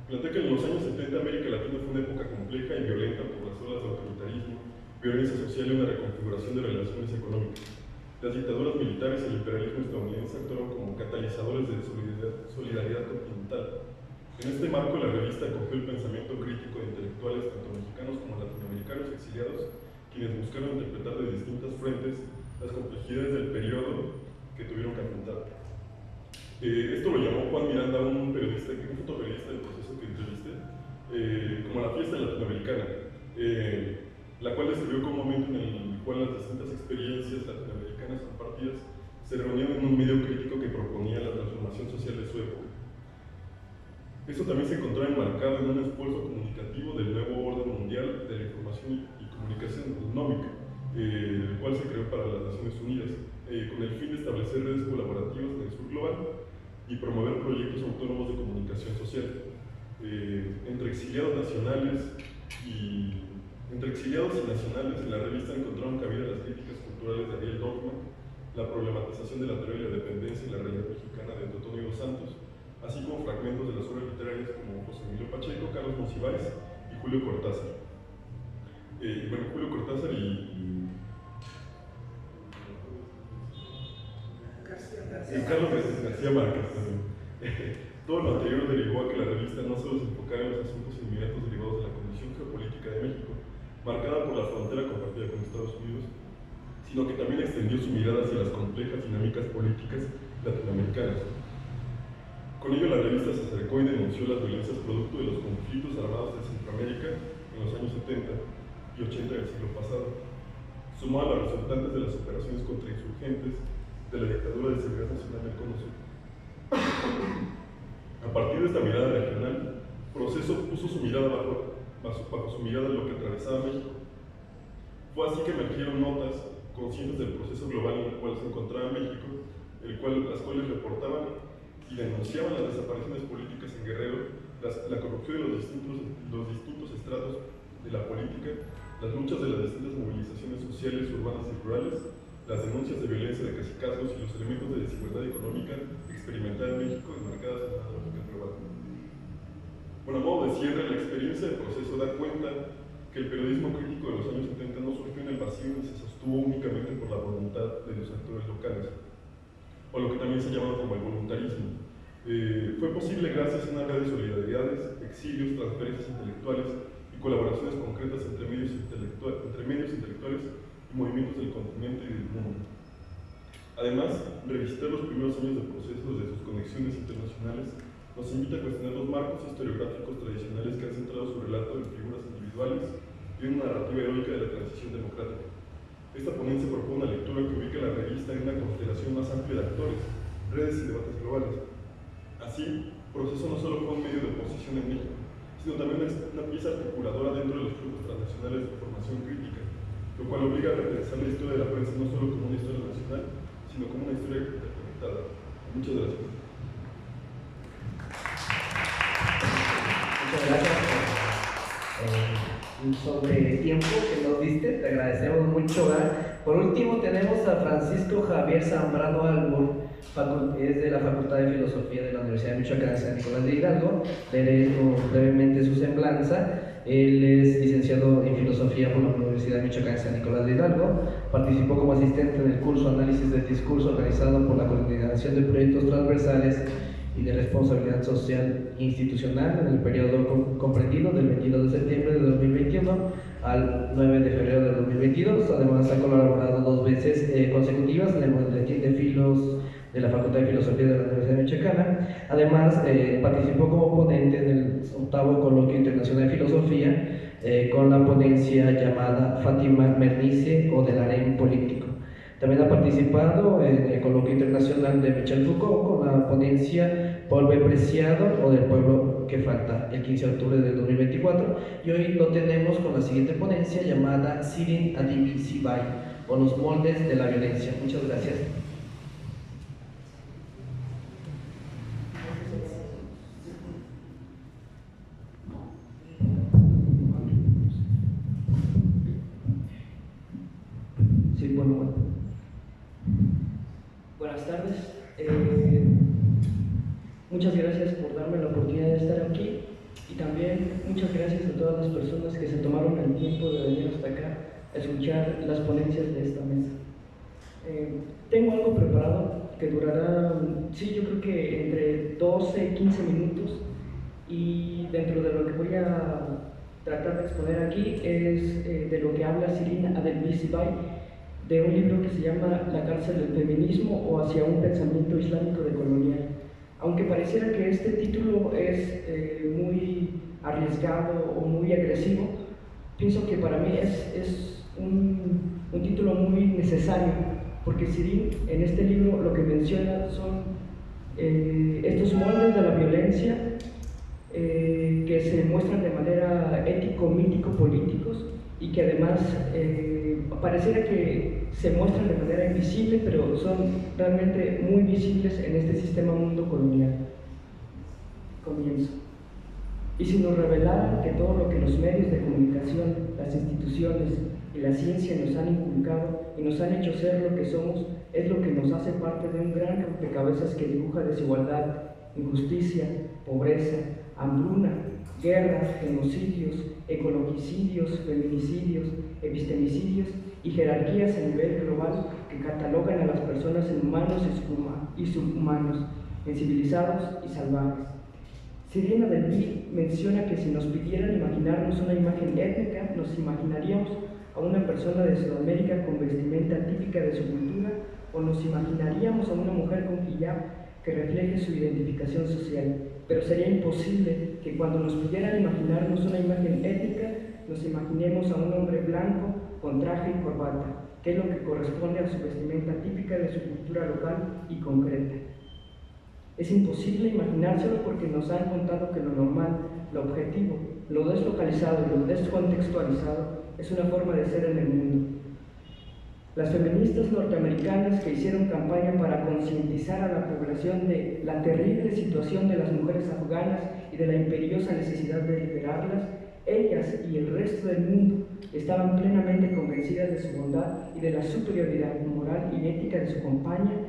planteé que en los años 70 América Latina fue una época compleja y violenta por las olas de autoritarismo, violencia social y una reconfiguración de relaciones económicas. Las dictaduras militares y el imperialismo estadounidense actuaron como catalizadores de solidaridad continental. En este marco, la revista acogió el pensamiento crítico de intelectuales tanto mexicanos como latinoamericanos exiliados, quienes buscaron interpretar de distintas frentes las complejidades del periodo que tuvieron que afrontar. Esto lo llamó Juan Miranda, un fotoperiodista del proceso que entrevisté, como la fiesta latinoamericana, la cual describió como un momento en el cual las distintas experiencias latinoamericanas compartidas se reunían en un medio crítico que proponía la transformación social de su época. Esto también se encontraba enmarcado en un esfuerzo comunicativo del nuevo orden mundial de la información y comunicación económica, el cual se creó para las Naciones Unidas, con el fin de establecer redes colaborativas en el sur global y promover proyectos autónomos de comunicación social. Entre exiliados y nacionales, en la revista encontraron cabida las críticas culturales de Ariel Dorfman, la problematización de la teoría de la dependencia y la realidad mexicana de Antonio dos Santos, así como fragmentos de las obras literarias como José Emilio Pacheco, Carlos Monsiváis y Julio Cortázar. Julio Cortázar y Carlos García Márquez también. Todo lo anterior derivó a que la revista no solo se enfocara en los asuntos inmediatos derivados de la condición geopolítica de México, marcada por la frontera compartida con Estados Unidos, sino que también extendió su mirada hacia las complejas dinámicas políticas latinoamericanas. Con ello, la revista se acercó y denunció las violencias producto de los conflictos armados de Centroamérica en los años 70 y 80 del siglo pasado, sumado a las resultantes de las operaciones contra insurgentes de la dictadura de seguridad nacional del Cono Sur. A partir de esta mirada regional, Proceso puso su mirada bajo su mirada en lo que atravesaba México. Fue así que emergieron notas conscientes del proceso global en el cual se encontraba México, las cuales reportaban y denunciaban las desapariciones políticas en Guerrero, la corrupción de los distintos estratos de la política, las luchas de las distintas movilizaciones sociales, urbanas y rurales, las denuncias de violencia de cacicazgos y los elementos de desigualdad económica experimentada en México enmarcadas en la lógica global. Bueno, a modo de cierre, la experiencia del proceso da cuenta que el periodismo crítico de los años 70 no surgió en el vacío ni se sostuvo únicamente por la voluntad de los actores locales, o lo que también se llama como el voluntarismo. Fue posible gracias a una red de solidaridades, exilios, transferencias intelectuales y colaboraciones concretas entre medios intelectuales y movimientos del continente y del mundo. Además, revisitar los primeros años del proceso desde sus conexiones internacionales nos invita a cuestionar los marcos historiográficos tradicionales que han centrado su relato en figuras individuales y una narrativa heroica de la transición democrática. Esta ponencia propone una lectura que ubica la revista en una constelación más amplia de actores, redes y debates globales. Así, Proceso no solo fue un medio de oposición en México, sino también una pieza articuladora dentro de los grupos transnacionales de formación crítica, lo cual obliga a repensar la historia de la prensa no solo como una historia nacional, sino como una historia interconectada. Muchas gracias. Muchas gracias sobre el tiempo que nos diste, te agradecemos mucho. Por último tenemos a Francisco Javier Zambrano Albur, es de la Facultad de Filosofía de la Universidad de Michoacán, San Nicolás de Hidalgo. Leeré brevemente su semblanza. Él es licenciado en Filosofía por la Universidad de Michoacán, San Nicolás de Hidalgo. Participó como asistente en el curso Análisis del Discurso organizado por la Coordinación de Proyectos Transversales y de Responsabilidad Social Institucional en el periodo comprendido del 22 de septiembre de 2021 al 9 de febrero de 2022. Además, ha colaborado 2 veces consecutivas en el Boletín de Filos de la Facultad de Filosofía de la Universidad de Michoacán. Además, participó como ponente en el 8º Coloquio Internacional de Filosofía con la ponencia llamada Fátima Mernice o del harén político. También ha participado en el Coloquio Internacional de Michel Foucault con la ponencia Polve Preciado o del pueblo que falta, el 15 de octubre del 2024. Y hoy lo tenemos con la siguiente ponencia llamada Sirin Adimi Sibai o los moldes de la violencia. Muchas gracias. Sí, bueno, tardes. Muchas gracias por darme la oportunidad de estar aquí y también muchas gracias a todas las personas que se tomaron el tiempo de venir hasta acá a escuchar las ponencias de esta mesa. Tengo algo preparado que durará, sí, yo creo que entre 12 y 15 minutos, y dentro de lo que voy a tratar de exponer aquí es de lo que habla Shirin Adelbisibay, de un libro que se llama La cárcel del feminismo o hacia un pensamiento islámico decolonial. Aunque pareciera que este título es muy arriesgado o muy agresivo, pienso que para mí es un título muy necesario, porque Shirin en este libro lo que menciona son estos moldes de la violencia que se muestran de manera ético-mítico-políticos y que además pareciera que se muestran de manera invisible, pero son realmente muy visibles en este sistema mundo colonial. Comienzo. Y si nos revelaran que todo lo que los medios de comunicación, las instituciones y la ciencia nos han inculcado y nos han hecho ser lo que somos, es lo que nos hace parte de un gran rompecabezas que dibuja desigualdad, injusticia, pobreza, hambruna, guerras, genocidios, ecologicidios, feminicidios, epistemicidios y jerarquías a nivel global que catalogan a las personas en humanos y subhumanos, en civilizados y salvajes. Shirin Adelbi menciona que si nos pidieran imaginarnos una imagen étnica, nos imaginaríamos a una persona de Sudamérica con vestimenta típica de su cultura, o nos imaginaríamos a una mujer con hijab que refleje su identificación social. Pero sería imposible que cuando nos pidieran imaginarnos una imagen étnica, nos imaginemos a un hombre blanco con traje y corbata, que es lo que corresponde a su vestimenta típica de su cultura local y concreta. Es imposible imaginárselo porque nos han contado que lo normal, lo objetivo, lo deslocalizado y lo descontextualizado es una forma de ser en el mundo. Las feministas norteamericanas que hicieron campaña para concientizar a la población de la terrible situación de las mujeres afganas y de la imperiosa necesidad de liberarlas, ellas y el resto del mundo estaban plenamente convencidas de su bondad y de la superioridad moral y ética de su compañía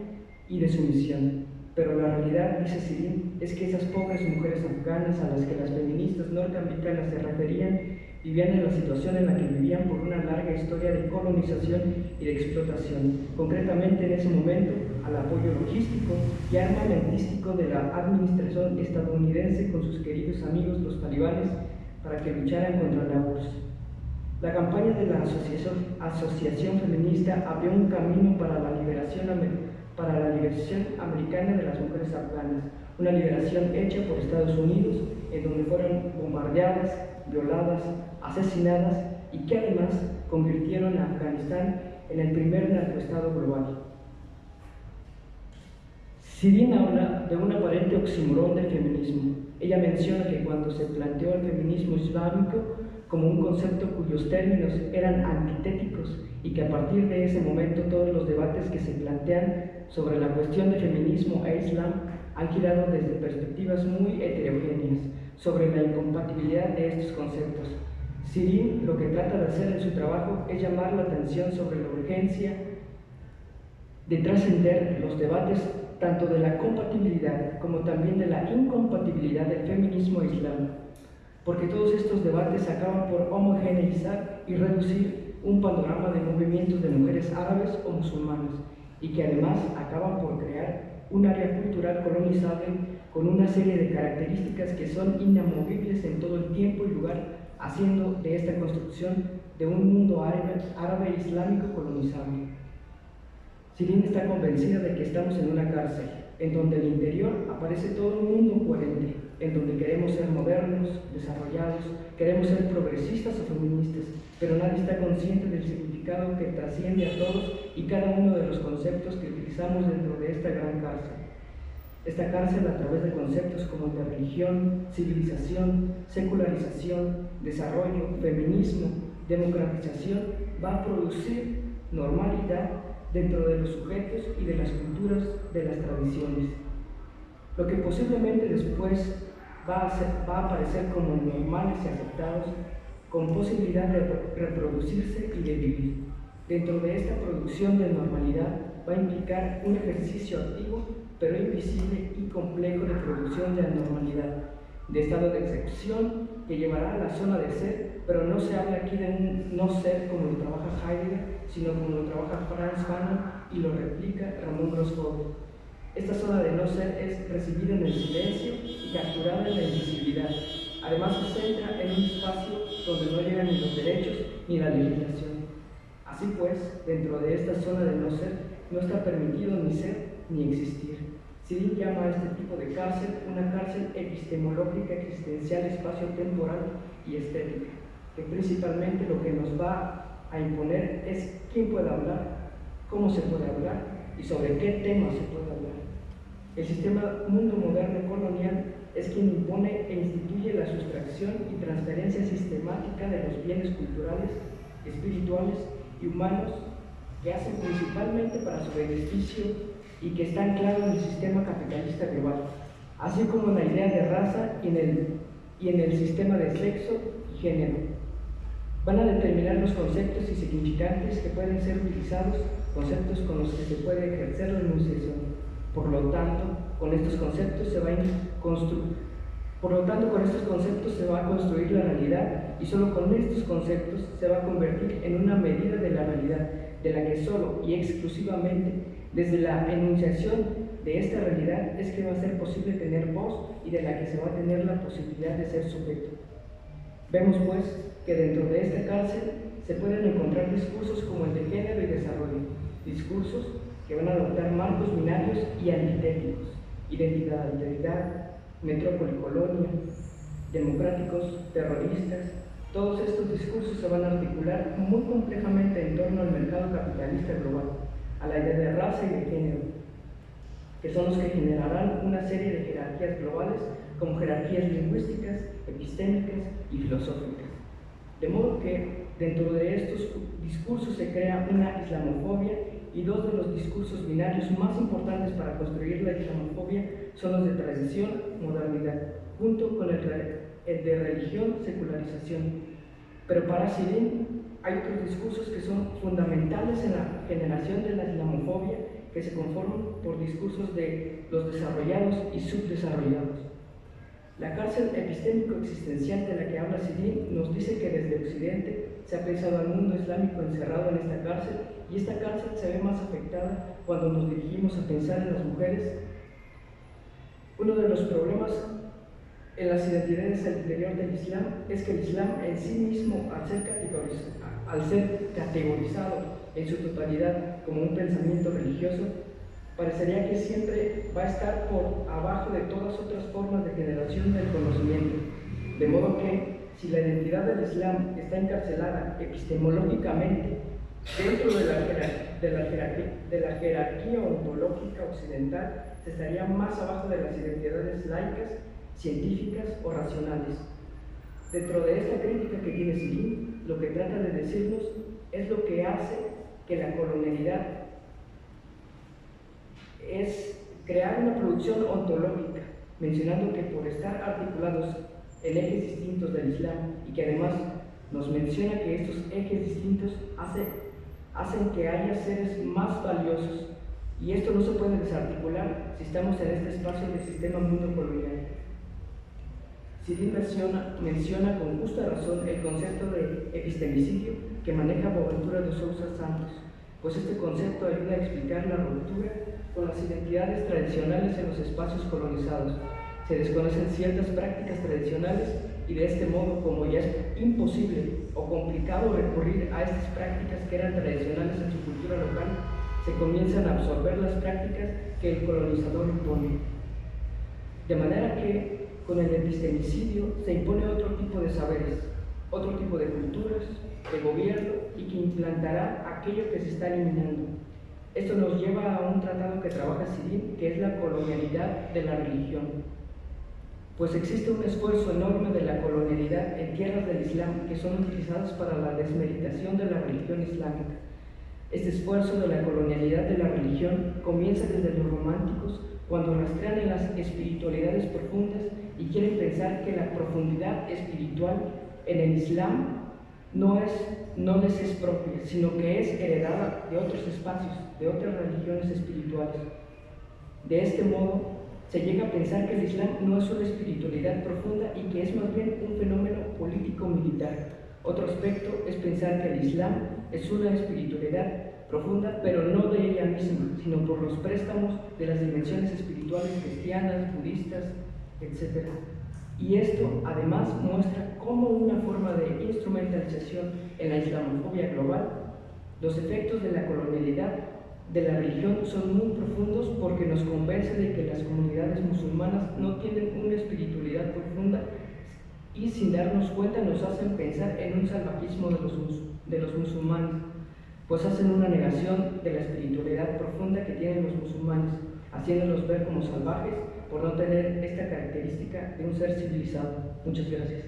y de su misión. Pero la realidad, dice Shirin, es que esas pobres mujeres afganas a las que las feministas norteamericanas se referían vivían en la situación en la que vivían por una larga historia de colonización y de explotación, concretamente en ese momento al apoyo logístico y armamentístico de la administración estadounidense con sus queridos amigos los talibanes para que lucharan contra la URSS. La campaña de la Asociación Feminista abrió un camino para la liberación americana de las mujeres afganas, una liberación hecha por Estados Unidos, en donde fueron bombardeadas, violadas, asesinadas y que además convirtieron a Afganistán en el primer narcoestado global. Shirin habla de un aparente oxímoron del feminismo. Ella menciona que cuando se planteó el feminismo islámico como un concepto cuyos términos eran antitéticos y que a partir de ese momento todos los debates que se plantean sobre la cuestión de feminismo e islam han girado desde perspectivas muy heterogéneas sobre la incompatibilidad de estos conceptos. Shirin lo que trata de hacer en su trabajo es llamar la atención sobre la urgencia de trascender los debates tanto de la compatibilidad como también de la incompatibilidad del feminismo e islam, porque todos estos debates acaban por homogeneizar y reducir un panorama de movimientos de mujeres árabes o musulmanas y que además acaban por crear un área cultural colonizable con una serie de características que son inamovibles en todo el tiempo y lugar, haciendo de esta construcción de un mundo árabe e islámico colonizable. Shirin está convencida de que estamos en una cárcel, en donde el interior aparece todo un mundo coherente, en donde queremos ser modernos, desarrollados, queremos ser progresistas o feministas, pero nadie está consciente del significado que trasciende a todos y cada uno de los conceptos que utilizamos dentro de esta gran cárcel. Esta cárcel, a través de conceptos como el de religión, civilización, secularización, desarrollo, feminismo, democratización, va a producir normalidad dentro de los sujetos y de las culturas de las tradiciones. Lo que posiblemente después va a aparecer como normales y aceptados, con posibilidad de reproducirse y de vivir. Dentro de esta producción de normalidad va a implicar un ejercicio activo, pero invisible y complejo de producción de anormalidad, de estado de excepción que llevará a la zona de ser, pero no se habla aquí de un no ser como lo trabaja Heidegger, sino como lo trabaja Franz Fanon y lo replica Ramón Grossfogel. Esta zona de no ser es recibida en el silencio y capturada en la invisibilidad. Además se centra en un espacio donde no llegan ni los derechos ni la legislación. Así pues, dentro de esta zona de no ser, no está permitido ni ser ni existir. Sidin llama a este tipo de cárcel una cárcel epistemológica, existencial, espacio-temporal y estética, que principalmente lo que nos va a imponer es quién puede hablar, cómo se puede hablar y sobre qué temas se puede hablar. El sistema mundo moderno colonial es quien impone e instituye la sustracción y transferencia sistemática de los bienes culturales, espirituales y humanos que hacen principalmente para su beneficio y que está anclado en el sistema capitalista global, así como en la idea de raza y en el sistema de sexo y género. Van a determinar los conceptos y significantes que pueden ser utilizados, conceptos con los que se puede ejercer la enunciación. Por lo tanto, con estos conceptos se va a construir la realidad, y solo con estos conceptos se va a convertir en una medida de la realidad, de la que solo y exclusivamente desde la enunciación de esta realidad es que va a ser posible tener voz y de la que se va a tener la posibilidad de ser sujeto. Vemos pues que dentro de esta cárcel se pueden encontrar discursos como el de género y desarrollo, discursos que van a adoptar marcos binarios y antitéticos, identidad, alteridad, metrópoli, colonia, democráticos, terroristas. Todos estos discursos se van a articular muy complejamente en torno al mercado capitalista global, a la idea de raza y de género, que son los que generarán una serie de jerarquías globales como jerarquías lingüísticas, epistémicas y filosóficas. De modo que dentro de estos discursos se crea una islamofobia, y dos de los discursos binarios más importantes para construir la islamofobia son los de tradición, modernidad, junto con el de religión, secularización. Pero para Sidin hay otros discursos que son fundamentales en la generación de la islamofobia, que se conforman por discursos de los desarrollados y subdesarrollados. La cárcel epistémico-existencial de la que habla Sidin nos dice que desde Occidente se ha pensado al mundo islámico encerrado en esta cárcel, y esta cárcel se ve más afectada cuando nos dirigimos a pensar en las mujeres. Uno de los problemas en las identidades al interior del Islam es que el Islam en sí mismo, al ser categorizado en su totalidad como un pensamiento religioso, parecería que siempre va a estar por abajo de todas otras formas de generación del conocimiento. De modo que, si la identidad del Islam está encarcelada epistemológicamente dentro de la jerarquía ontológica occidental, se estaría más abajo de las identidades laicas, científicas o racionales. Dentro de esta crítica que tiene Sidin, lo que trata de decirnos es lo que hace que la colonialidad es crear una producción ontológica, mencionando que por estar articulados en ejes distintos del Islam, y que además nos menciona que estos ejes distintos hacen que haya seres más valiosos, y esto no se puede desarticular si estamos en este espacio del sistema mundo colonial. Sidin menciona con justa razón el concepto de epistemicidio que maneja Boaventura de Sousa Santos, pues este concepto ayuda a explicar la ruptura con las identidades tradicionales en los espacios colonizados. Se desconocen ciertas prácticas tradicionales, y de este modo, como ya es imposible o complicado recurrir a estas prácticas que eran tradicionales en su cultura local, se comienzan a absorber las prácticas que el colonizador impone. De manera que con el epistemicidio se impone otro tipo de saberes, otro tipo de culturas, de gobierno, y que implantará aquello que se está eliminando. Esto nos lleva a un tratado que trabaja Sidin, que es la colonialidad de la religión. Pues existe un esfuerzo enorme de la colonialidad en tierras del Islam que son utilizadas para la desmeritación de la religión islámica. Este esfuerzo de la colonialidad de la religión comienza desde los románticos, cuando rastrean en las espiritualidades profundas y quieren pensar que la profundidad espiritual en el Islam no les es propia, sino que es heredada de otros espacios, de otras religiones espirituales. De este modo, se llega a pensar que el Islam no es una espiritualidad profunda y que es más bien un fenómeno político-militar. Otro aspecto es pensar que el Islam es una espiritualidad profunda, pero no de ella misma, sino por los préstamos de las dimensiones espirituales cristianas, budistas, etc. Y esto además muestra cómo una forma de instrumentalización en la islamofobia global, los efectos de la colonialidad de la religión son muy profundos porque nos convence de que las comunidades musulmanas no tienen una espiritualidad profunda y sin darnos cuenta nos hacen pensar en un salvajismo de los musulmanes, pues hacen una negación de la espiritualidad profunda que tienen los musulmanes, haciéndolos ver como salvajes por no tener esta característica de un ser civilizado. Muchas gracias.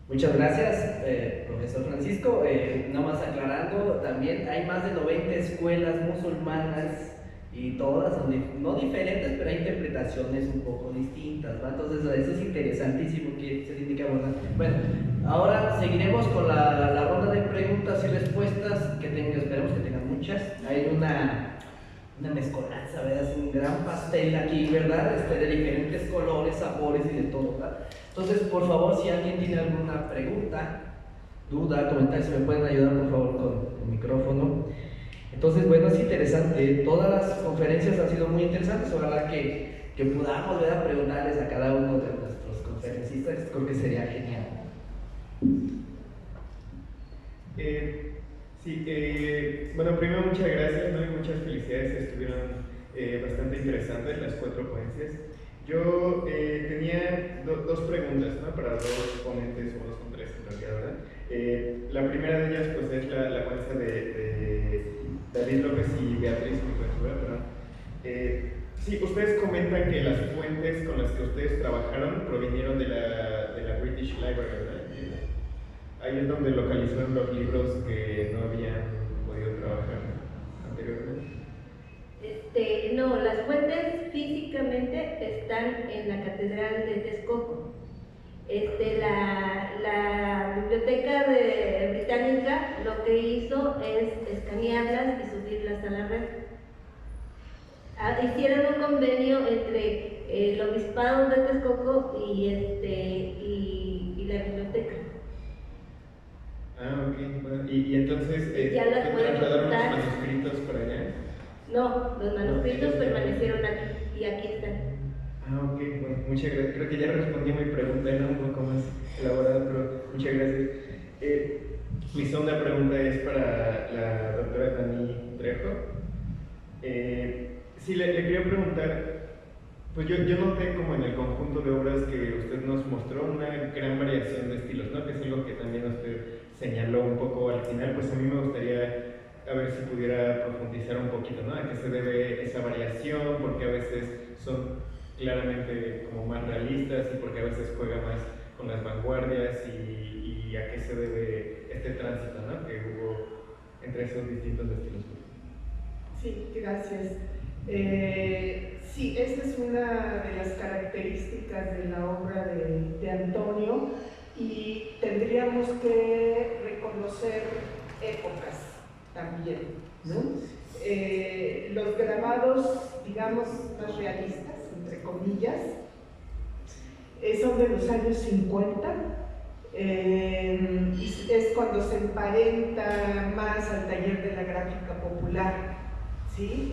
Muchas gracias, profesor Francisco. Nada más aclarando, también hay más de 90 escuelas musulmanas y todas son no diferentes, pero hay interpretaciones un poco distintas, ¿va? Entonces eso es interesantísimo que se tiene que abordar. Bueno, ahora seguiremos con la ronda de preguntas y respuestas que esperemos que tengan muchas. Hay una mezcolanza, ¿verdad? Es un gran pastel aquí, ¿verdad? De diferentes colores, sabores y de todo, ¿verdad? Entonces, por favor, si alguien tiene alguna pregunta, duda, comentario, si me pueden ayudar, por favor, con el micrófono. Entonces, bueno, es interesante. Todas las conferencias han sido muy interesantes. Ojalá que podamos, ¿verdad?, preguntarles a cada uno de nuestros conferencistas. Creo que sería genial. Bueno, primero muchas gracias, ¿no? Y muchas felicidades, estuvieron bastante interesantes las 4 ponencias. Yo tenía dos preguntas, ¿no?, para dos ponentes, o son 3 en realidad, ¿verdad? La primera de ellas pues es la ponencia de David López y Beatriz, perdón. Sí, ustedes comentan que las fuentes con las que ustedes trabajaron provinieron de la British Library, ¿verdad? Ahí es donde localizaron los libros que no habían podido trabajar anteriormente. No, las fuentes físicamente están en la Catedral de Texcoco. La biblioteca británica lo que hizo es escanearlas y subirlas a la red. Hicieron un convenio entre el obispado de Texcoco y la biblioteca. Ah, ok, bueno, y entonces ya las pueden trasladaron los consultar. manuscritos para allá. No, los manuscritos permanecieron aquí y aquí están. Ah, ok, bueno, muchas gracias. Creo que ya respondí mi pregunta, era un poco más elaborada, pero muchas gracias. Mi segunda pregunta es para la doctora Dani Trejo. Sí, le quería preguntar, pues yo noté como en el conjunto de obras que usted nos mostró una gran variación de estilos, ¿no? Que es algo que también usted señaló un poco al final. Pues a mí me gustaría a ver si pudiera profundizar un poquito, ¿no? ¿A qué se debe esa variación? Porque a veces son claramente como más realistas y porque a veces juega más con las vanguardias y a qué se debe este tránsito, ¿no?, que hubo entre esos distintos estilos. Sí, gracias. Sí, esa es una de las características de la obra de Antonio, y tendríamos que reconocer épocas también, ¿no? Los grabados, digamos, más realistas, entre comillas, son de los años 50, y es cuando se emparenta más al taller de la gráfica popular, ¿sí?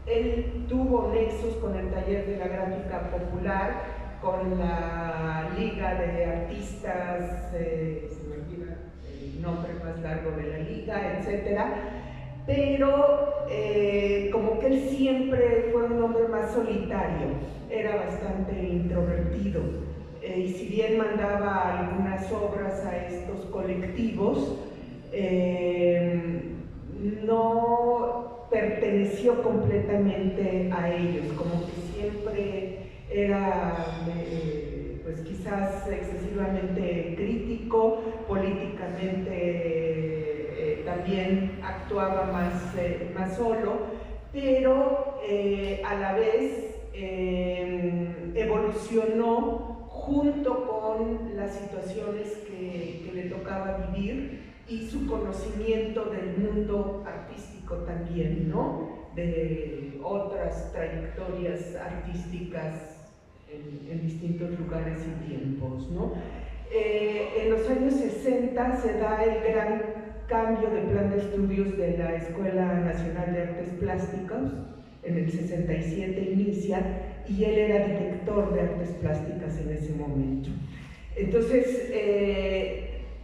Él tuvo nexos con el taller de la gráfica popular, con la Liga de Artistas, se me olvida el nombre más largo de la liga, etcétera, pero como que él siempre fue un hombre más solitario, era bastante introvertido, y si bien mandaba algunas obras a estos colectivos, no perteneció completamente a ellos, como que siempre era pues quizás excesivamente crítico, políticamente también actuaba más solo, pero a la vez evolucionó junto con las situaciones que le tocaba vivir y su conocimiento del mundo artístico también, ¿no? De otras trayectorias artísticas en distintos lugares y tiempos, ¿no? En los años 60 se da el gran cambio de plan de estudios de la Escuela Nacional de Artes Plásticas, en el 67 inicia, y él era director de artes plásticas en ese momento. Entonces,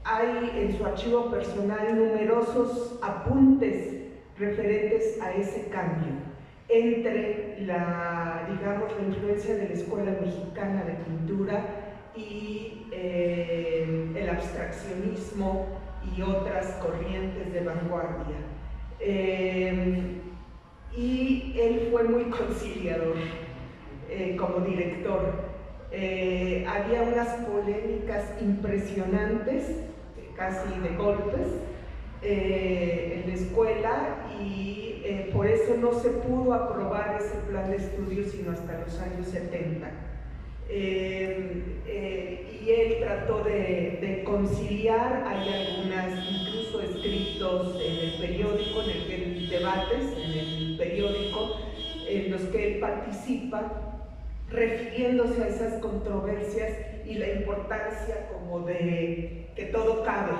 hay en su archivo personal numerosos apuntes referentes a ese cambio entre la influencia de la Escuela Mexicana de Pintura y el abstraccionismo y otras corrientes de vanguardia. Y él fue muy conciliador como director. Había unas polémicas impresionantes, casi de golpes, en la escuela, y por eso no se pudo aprobar ese plan de estudios sino hasta los años 70. Y él trató de conciliar. Hay algunas, incluso escritos en el periódico, debates en el periódico, en los que él participa, refiriéndose a esas controversias y la importancia como de que todo cabe,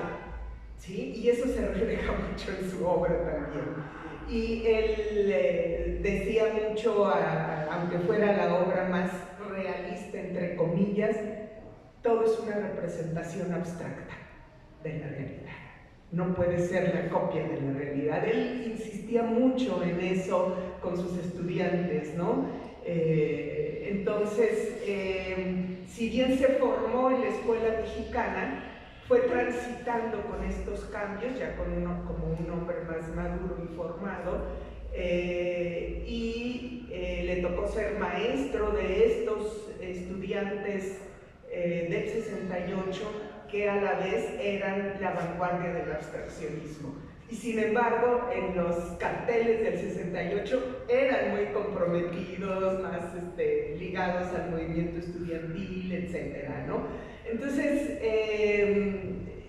¿sí? Y eso se refleja mucho en su obra también. Y él decía mucho, aunque fuera la obra más realista, entre comillas, todo es una representación abstracta de la realidad. No puede ser la copia de la realidad. Él insistía mucho en eso con sus estudiantes, ¿no? Entonces, si bien se formó en la Escuela Mexicana, fue transitando con estos cambios, ya como un hombre más maduro y formado, y le tocó ser maestro de estos estudiantes del 68, que a la vez eran la vanguardia del abstraccionismo. Y sin embargo, en los carteles del 68 eran muy comprometidos, más ligados al movimiento estudiantil, etcétera, ¿no? Entonces,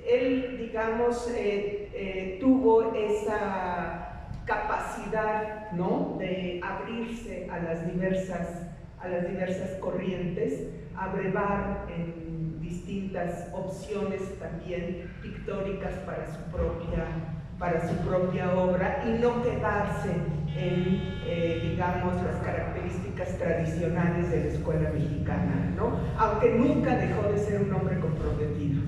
él, digamos, tuvo esa capacidad, ¿no?, de abrirse a las diversas corrientes, a brevar en distintas opciones también pictóricas para su propia obra, y no quedarse en, digamos, las características tradicionales de la escuela mexicana, ¿no? Aunque nunca dejó de ser un hombre comprometido.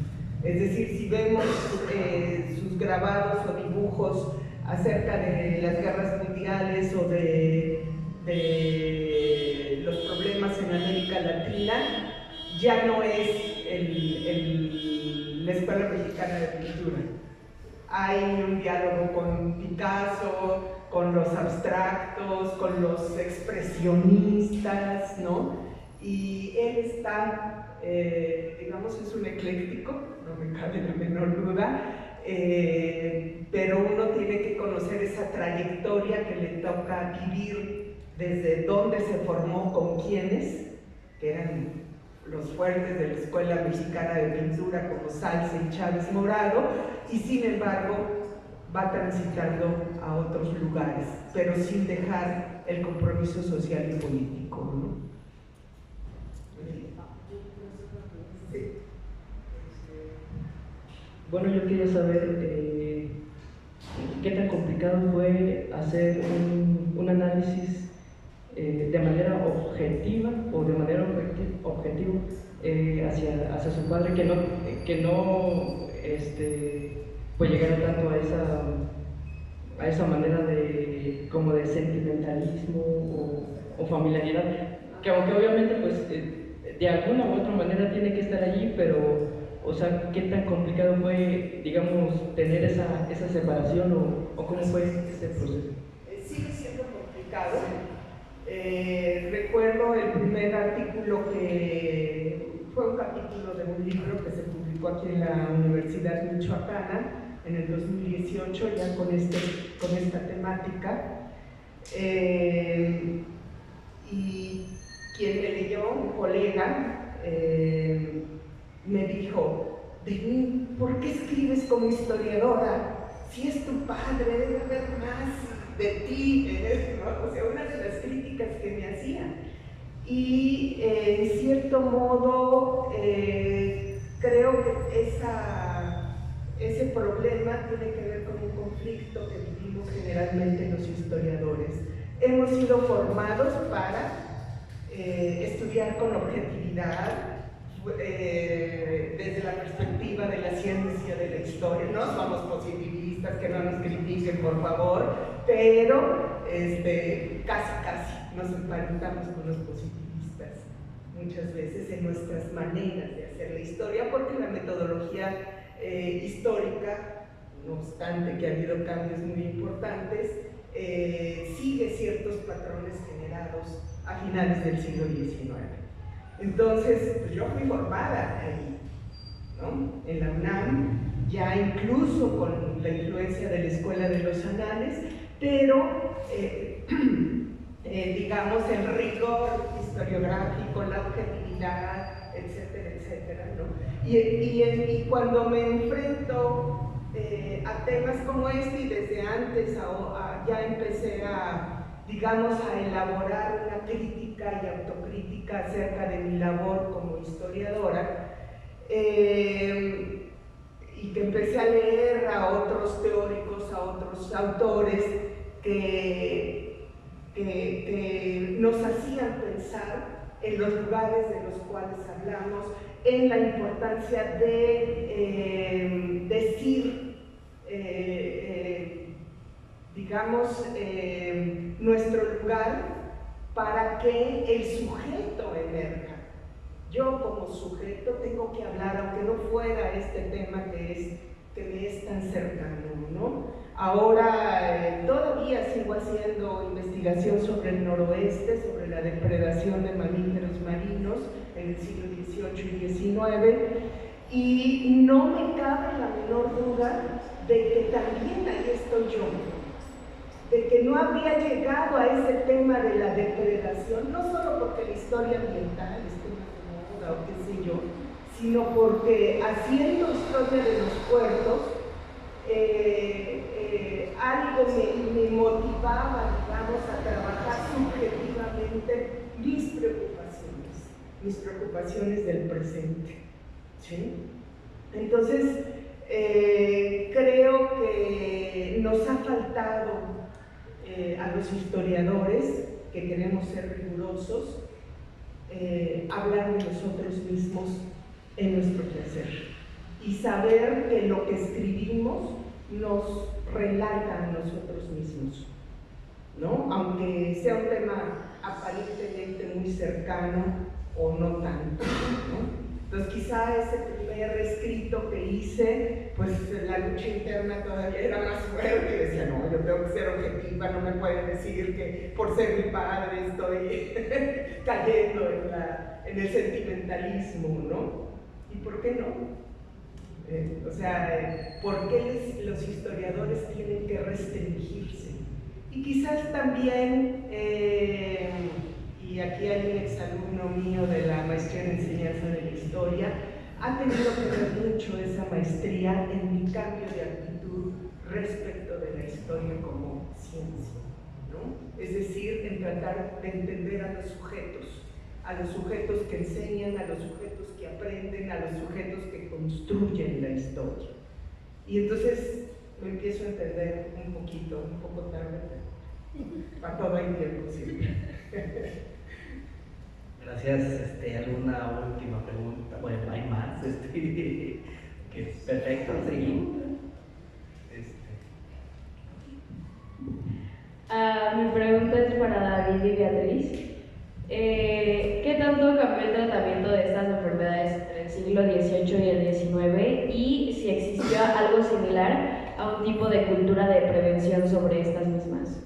Es decir, si vemos sus grabados o dibujos acerca de las guerras mundiales o de los problemas en América Latina, ya no es la Escuela Mexicana de Pintura. Hay un diálogo con Picasso, con los abstractos, con los expresionistas, ¿no? Y él está, digamos, es un ecléctico, no me cabe la menor duda, pero uno tiene que conocer esa trayectoria que le toca vivir, desde dónde se formó, con quiénes, que eran los fuertes de la Escuela Mexicana de Pintura, como Salce y Chávez Morado, y sin embargo va transitando a otros lugares, pero sin dejar el compromiso social y político, ¿no? Bueno, yo quería saber qué tan complicado fue hacer un análisis de manera objetiva o de manera objetiva hacia su padre, que no pues llegara tanto a esa manera como de sentimentalismo o familiaridad, que aunque obviamente pues de alguna u otra manera tiene que estar allí, pero o sea, ¿qué tan complicado fue, digamos, tener esa separación o cómo fue ese proceso? Sigue siendo complicado. Recuerdo el primer artículo, que fue un capítulo de un libro que se publicó aquí en la Universidad Michoacana en el 2018, ya con esta temática, y quien me leyó, un colega, me dijo: Denis, ¿por qué escribes como historiadora? Si es tu padre, debe haber más de ti, ¿no? O sea, una de las críticas que me hacía. Y en cierto modo creo que ese problema tiene que ver con un conflicto que vivimos generalmente los historiadores. Hemos sido formados para estudiar con objetividad, desde la perspectiva de la ciencia de la historia. No somos positivistas, que no nos critiquen por favor, pero casi nos emparentamos con los positivistas muchas veces en nuestras maneras de hacer la historia, porque la metodología histórica, no obstante que ha habido cambios muy importantes, sigue ciertos patrones generados a finales del siglo XIX. Entonces, pues yo fui formada ahí, ¿no? En la UNAM, ya incluso con la influencia de la Escuela de los Anales, pero digamos el rigor historiográfico, la objetividad, etcétera, etcétera, ¿no? Y cuando me enfrento a temas como este, y desde antes ya empecé digamos, a elaborar una crítica y autocrítica acerca de mi labor como historiadora, y que empecé a leer a otros teóricos, a otros autores que nos hacían pensar en los lugares de los cuales hablamos, en la importancia de decir, digamos, nuestro lugar para que el sujeto emerja. Yo como sujeto tengo que hablar, aunque no fuera este tema que me es tan cercano, ¿no? Ahora todavía sigo haciendo investigación sobre el noroeste, sobre la depredación de mamíferos marinos en el siglo XVIII y XIX, y no me cabe la menor duda de que también ahí estoy yo, de que no había llegado a ese tema de la depredación, no solo porque la historia ambiental esté más de moda o qué sé yo, sino porque haciendo historia de los puertos, algo me motivaba, digamos, a trabajar subjetivamente mis preocupaciones del presente, ¿sí? Entonces, creo que nos ha faltado a los historiadores que queremos ser rigurosos, hablar de nosotros mismos en nuestro quehacer y saber que lo que escribimos nos relata a nosotros mismos, ¿no? Aunque sea un tema aparentemente muy cercano o no tanto, ¿no? Entonces quizá ese primer escrito que hice, pues la lucha interna todavía era más fuerte, y decía, no, yo tengo que ser objetiva, no me pueden decir que por ser mi padre estoy cayendo en el sentimentalismo, ¿no? ¿Y por qué no? O sea, ¿por qué los historiadores tienen que restringirse? Y quizás también, y aquí hay un exalumno mío de la maestría en enseñanza de la historia, ha tenido que ver mucho esa maestría en mi cambio de actitud respecto de la historia como ciencia, ¿no? Es decir, en tratar de entender a los sujetos que enseñan, a los sujetos que aprenden, a los sujetos que construyen la historia. Y entonces me empiezo a entender un poco tarde, para todo hay tiempo siempre. Gracias. ¿Alguna última pregunta? Bueno, hay más. Perfecto, seguimos. Mi pregunta es para David y Beatriz. ¿Qué tanto cambió el tratamiento de estas enfermedades entre el siglo XVIII y el XIX? Y si existió algo similar a un tipo de cultura de prevención sobre estas mismas.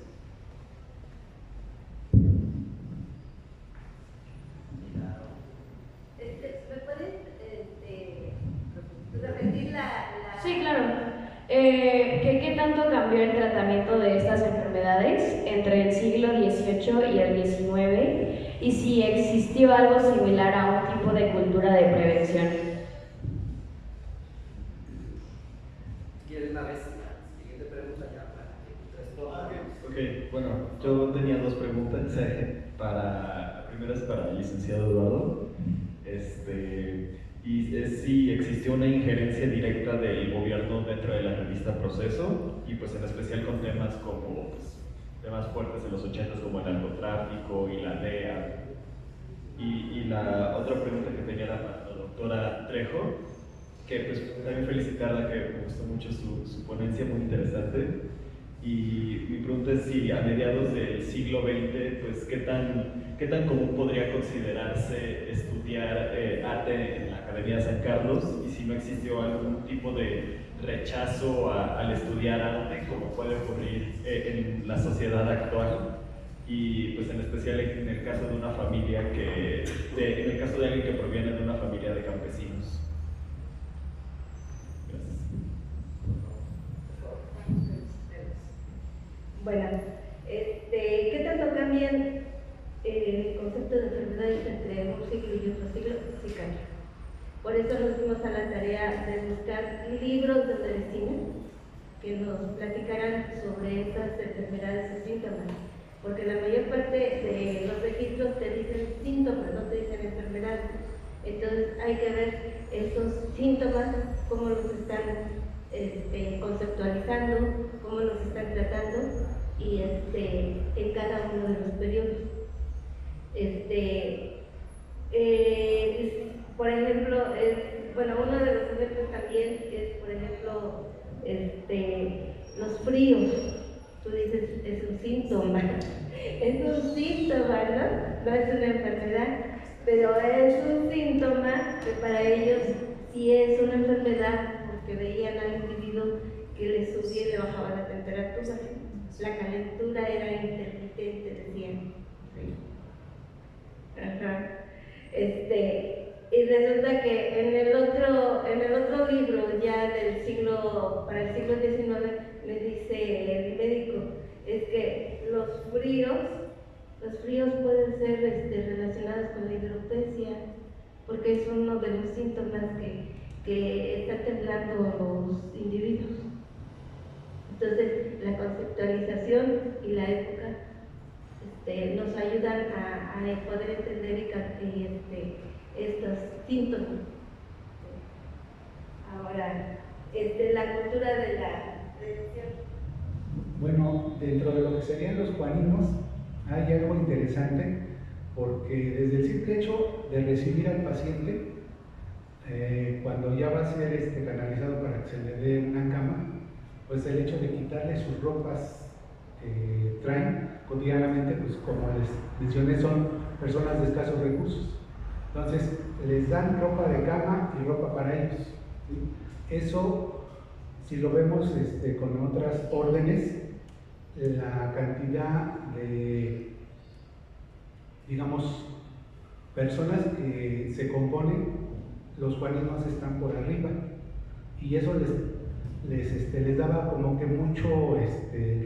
¿Me puedes repetir la...? Sí, claro. ¿Qué tanto cambió el tratamiento de estas enfermedades entre el siglo XVIII y el XIX? y si existió algo similar a un tipo de cultura de prevención. ¿Quieres una vez? Siguiente pregunta ya para que responda. Ok, bueno, yo tenía dos preguntas. La primera es para el licenciado Eduardo. Y es si existió una injerencia directa del gobierno dentro de la revista Proceso, y pues en especial con temas como temas fuertes en los 80s como el narcotráfico y la DEA. Y la otra pregunta que tenía era para la doctora Trejo, que pues también felicitarla, que me gustó mucho su ponencia, muy interesante. Y mi pregunta es si a mediados del siglo XX, pues qué tan común podría considerarse estudiar arte en la Academia de San Carlos, y si no existió algún tipo de rechazo al estudiar arte como puede ocurrir en la sociedad actual, y pues en especial en el caso de una familia en el caso de alguien que proviene de una familia de campesinos. Bueno, ¿qué tanto cambian el concepto de enfermedades entre un siglo y otro siglo? Sí cambia. Por eso nos dimos a la tarea de buscar libros de medicina que nos platicaran sobre estas enfermedades y síntomas, porque la mayor parte de los registros te dicen síntomas, no te dicen enfermedades. Entonces hay que ver esos síntomas, cómo los están conceptualizando, cómo los están tratando, y en cada uno de los periodos. Por ejemplo, uno de los ejemplos también es, por ejemplo, los fríos. Tú dices, es un síntoma, es un síntoma, ¿no? No es una enfermedad, pero es un síntoma que para ellos sí es una enfermedad, porque veían al individuo que le subía y le bajaba la temperatura. La calentura era intermitente, decían. Ajá. Y resulta que en el otro libro, ya para el siglo XIX, le dice el médico, es que los fríos pueden ser relacionados con la hidropesía, porque es uno de los síntomas que están temblando los individuos. Entonces, la conceptualización y la época nos ayudan a poder entender estos síntomas. Ahora, la cultura de la prevención. Bueno, dentro de lo que serían los juaninos hay algo interesante, porque desde el simple hecho de recibir al paciente, cuando ya va a ser canalizado para que se le dé una cama, pues el hecho de quitarle sus ropas que traen cotidianamente, pues como les mencioné, son personas de escasos recursos. Entonces, les dan ropa de cama y ropa para ellos, ¿sí? Eso, si lo vemos con otras órdenes, la cantidad de, digamos, personas que se componen, los juaninos están por arriba, y eso les daba como que mucho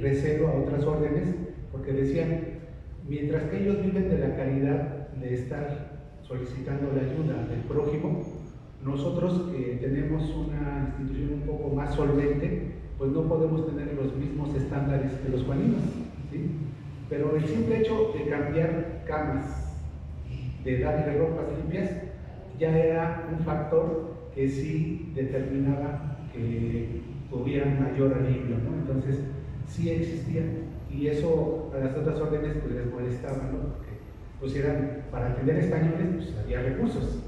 recelo a otras órdenes, porque decían, mientras que ellos viven de la caridad de estar solicitando la ayuda del prójimo, nosotros que tenemos una institución un poco más solvente, pues no podemos tener los mismos estándares que los juaninos, ¿sí? Pero el simple hecho de cambiar camas, de darle ropas limpias, ya era un factor que sí determinaba que tuvieran mayor alivio, ¿no? Entonces, sí existía, y eso a las otras órdenes pues les molestaba, ¿no? Porque pues para atender españoles pues había recursos,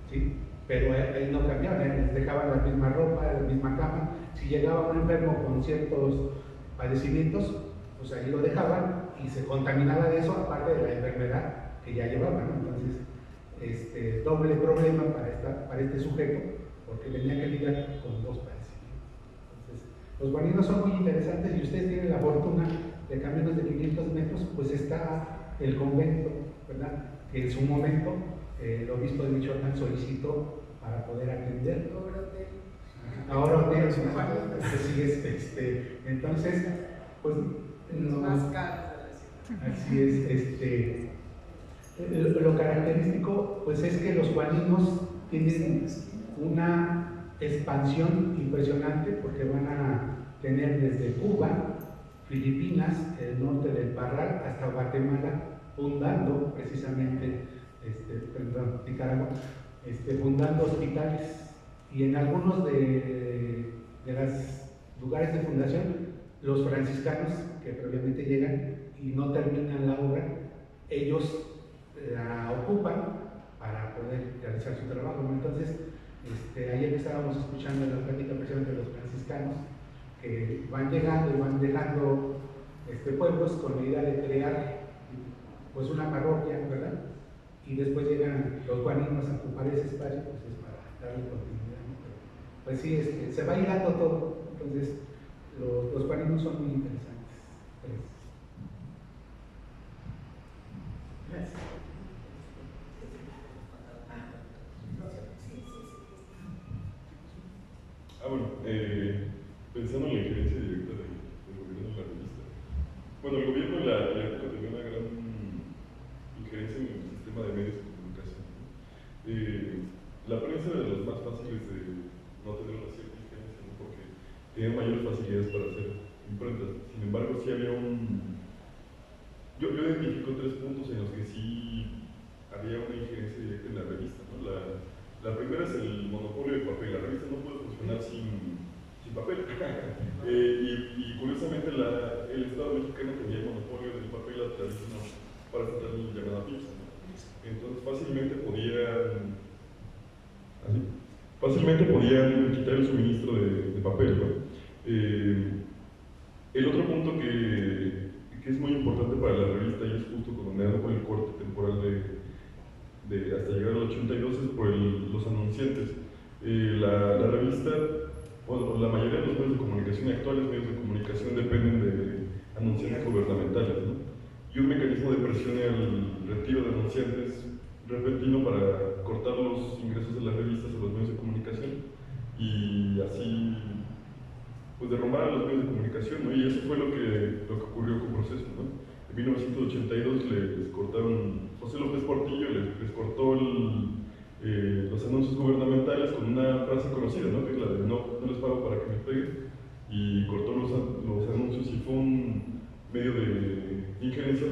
¿sí? Pero ahí no cambiaban, les dejaban la misma ropa, la misma cama. Si llegaba un enfermo con ciertos padecimientos, pues ahí lo dejaban y se contaminaba de eso, aparte de la enfermedad que ya llevaban, ¿no? Entonces, doble problema para este sujeto, porque tenía que lidiar con dos padecimientos. Entonces, los juaninos son muy interesantes, y ustedes tienen la fortuna de que a menos de 500 metros pues está el convento, ¿verdad? Que en su momento el obispo de Michoacán solicitó para poder atender. Ahora hotel, entonces, pues los más caros. Así es, Lo característico pues es que los juaninos tienen una expansión impresionante porque van a tener desde Cuba, Filipinas, el norte del Parral hasta Guatemala, fundando precisamente, Nicaragua, fundando hospitales, y en algunos de los lugares de fundación, los franciscanos que previamente llegan y no terminan la obra, ellos la ocupan para poder realizar su trabajo, ¿no? Entonces, ayer estábamos escuchando la plática precisamente de los franciscanos que van llegando y van dejando pueblos con la idea de crear pues una parroquia, ¿verdad? Y después llegan los juaninos a ocupar ese espacio, pues es para darle continuidad, ¿no? Pero, pues sí, se va hilando todo, entonces los juaninos son muy interesantes. Gracias. Bueno, pensando en la injerencia directa del gobierno en la revista. Bueno, el gobierno en la época tenía una gran injerencia en el sistema de medios de comunicación. La prensa era de los más fáciles de no tener una cierta injerencia, ¿no? Porque tenían mayores facilidades para hacer imprentas. Sin embargo, sí había yo identifico 3 puntos en los que sí había una injerencia directa en la revista, ¿no? La primera es el monopolio del papel. La revista no puede funcionar sin papel. Y curiosamente el Estado mexicano tenía el monopolio del papel a través de una parte llamada PIPSA, ¿no? Entonces fácilmente podían quitar el suministro de papel, ¿no? El otro punto que es muy importante para la revista, y es justo condenado por el corte temporal hasta llegar al 82, es por los anunciantes. La revista, bueno, la mayoría de los medios de comunicación actuales, medios de comunicación, dependen de anunciantes gubernamentales, ¿no? Y un mecanismo de presión al retiro de anunciantes repentino para cortar los ingresos de las revistas a los medios de comunicación y así pues derrumbar a los medios de comunicación, ¿no? Y eso fue lo que ocurrió con Proceso, ¿no? En 1982 les cortaron, José López Portillo les cortó los anuncios gubernamentales con una frase conocida, ¿no? Que es la de no les pago para que me peguen, y cortó los anuncios y fue un medio de injerencia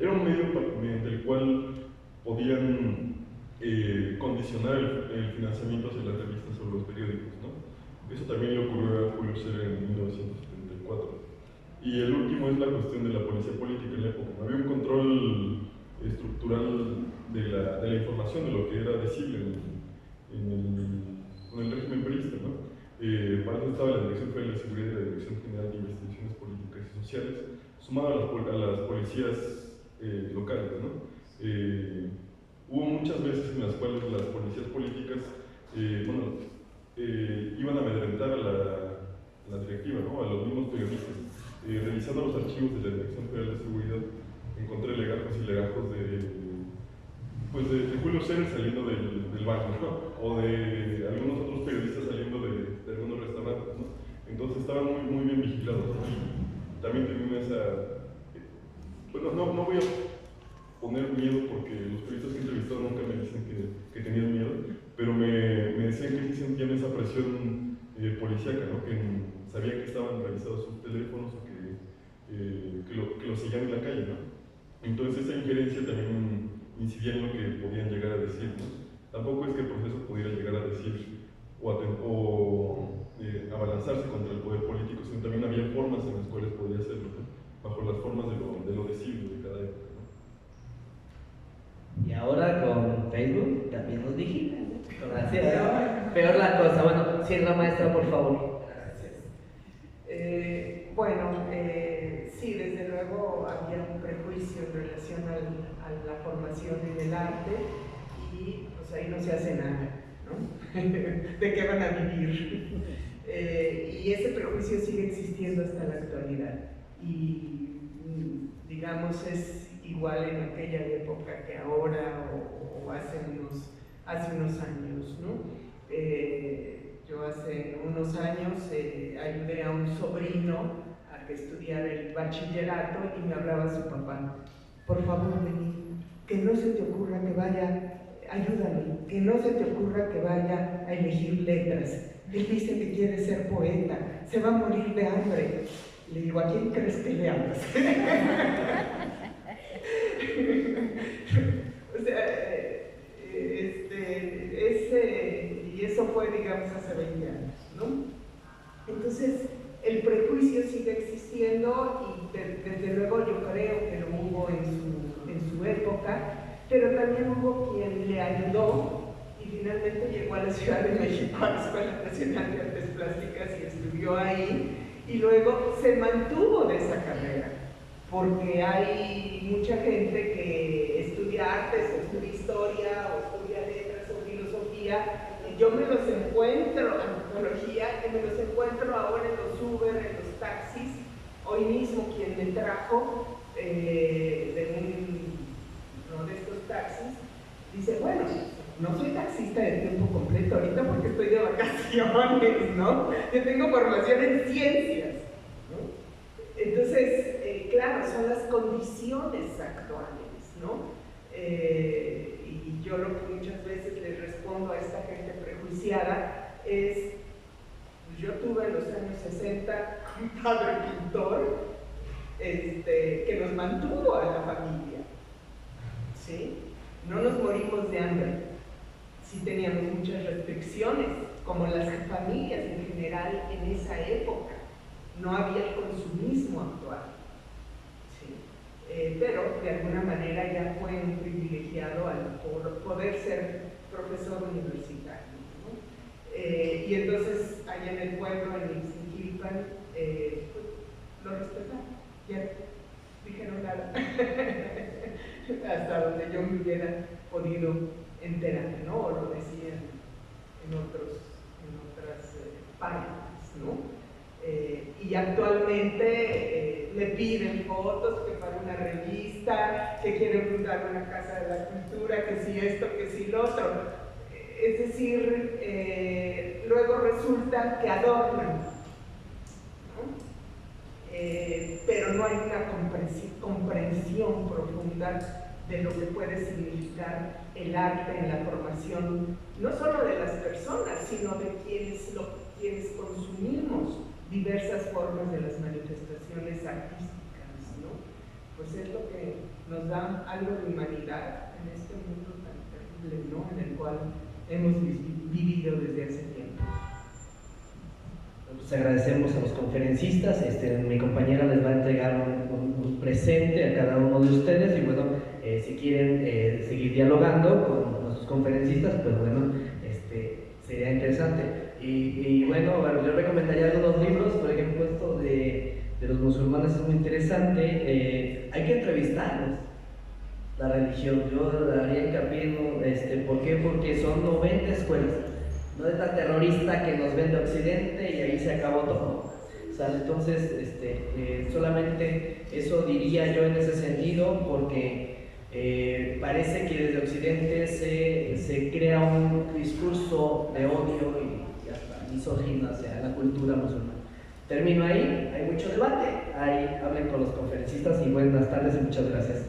era un medio mediante el cual podían condicionar el financiamiento hacia las revistas o los periódicos, ¿no? Eso también le ocurrió a Julio Scherer en 1974. Y el último es la cuestión de la policía política en la época. Había un control estructural de la información, de lo que era decible con el régimen priista, ¿no? Para eso estaba la Dirección Federal de Seguridad y la Dirección General de Investigaciones Políticas y Sociales, sumado a las policías locales, ¿no? Hubo muchas veces en las cuales las policías políticas iban a amedrentar a la directiva, ¿no? A los mismos periodistas. Revisando los archivos de la Dirección Federal de Seguridad, encontré legajos y legajos de Julio Scherer saliendo del banco, ¿no? O de algunos otros periodistas saliendo de algunos restaurantes, ¿no? Entonces estaban muy, muy bien vigilados, ¿no? Y también tenían esa... Bueno, no voy a poner miedo porque los periodistas que he entrevistado nunca me dicen que tenían miedo, pero me decían que sí sentían esa presión policíaca, ¿no? Que sabían que estaban revisados sus teléfonos o que lo seguían en la calle, ¿no? Entonces esa injerencia también incidía en lo que podían llegar a decir, ¿no? Tampoco es que el proceso pudiera llegar a decir o abalanzarse contra el poder político, sino también había formas en las cuales podía hacerlo, ¿no? Bajo las formas de lo decible de cada época, ¿no? Y ahora con Facebook también nos digitan, ¿no? Gracias. Peor la cosa. Bueno, cierra, maestra, por favor. Gracias. Sí, desde luego había un prejuicio en relación a la formación en el arte y pues ahí no se hace nada, ¿no? ¿De qué van a vivir? Y ese prejuicio sigue existiendo hasta la actualidad y digamos es igual en aquella época que ahora o hace unos años, ¿no? Yo hace unos años ayudé a un sobrino a que estudiara el bachillerato y me hablaba su papá, por favor vení, que no se te ocurra que vaya, ayúdame, que no se te ocurra que vaya a elegir letras. Él dice que quiere ser poeta, se va a morir de hambre. Le digo, ¿a quién crees que le hablas? O sea, y eso fue, digamos, hace 20 años, ¿no? Entonces, el prejuicio sigue existiendo y desde luego yo creo que lo hubo en su época, pero también hubo quien le ayudó y finalmente llegó a la Ciudad de México, a la Escuela Nacional de Artes Plásticas, y estudió ahí, y luego se mantuvo de esa carrera, porque hay mucha gente que estudia artes, o estudia historia, o estudia letras, o filosofía. Yo me los encuentro, antropología, y me los encuentro ahora en los Uber, en los taxis. Hoy mismo quien me trajo de uno de estos taxis, dice, bueno, no soy taxista de tiempo completo ahorita porque estoy de vacaciones, ¿no? Yo tengo formación en ciencias, ¿no? Entonces, claro, son las condiciones actuales, ¿no? Y yo lo que muchas veces les respondo a esta gente prejuiciada es, pues yo tuve en los años 60 un padre pintor que nos mantuvo a la familia, ¿sí? No nos morimos de hambre, sí teníamos muchas restricciones, como las familias en general en esa época, no había el consumismo actual, ¿sí? Pero de alguna manera ya fue un privilegiado al poder ser profesor universitario, ¿no? Y entonces allá en el pueblo, en Ixmiquilpan, pues, lo respetaron, ya dijeron nada, hasta donde yo me hubiera podido enterar, ¿no? O lo decían en otras páginas, ¿no? Y actualmente le piden fotos, que para una revista, que quieren fundar una casa de la cultura, que si esto, que si lo otro. Es decir, luego resulta que adornan, ¿no? Pero no hay una comprensión profunda de lo que puede significar el arte en la formación, no solo de las personas, sino de quienes consumimos diversas formas de las manifestaciones artísticas, ¿no? Pues es lo que nos da algo de humanidad en este mundo tan terrible, ¿no? En el cual hemos vivido desde hace tiempo. Pues agradecemos a los conferencistas. Mi compañera les va a entregar un presente a cada uno de ustedes, y bueno, si quieren seguir dialogando con nuestros conferencistas, pues bueno, sería interesante. Y bueno, yo recomendaría algunos libros. Por ejemplo, esto de los musulmanes es muy interesante. Hay que entrevistarlos, la religión. Yo haría hincapié en, ¿por qué? Porque son 90 escuelas. No es la terrorista que nos vende Occidente y ahí se acabó todo. ¿Sale? Entonces, solamente eso diría yo en ese sentido, porque parece que desde Occidente se crea un discurso de odio y hasta misógino hacia la cultura musulmana. Termino ahí, hay mucho debate, ahí hablen con los conferencistas y buenas tardes y muchas gracias.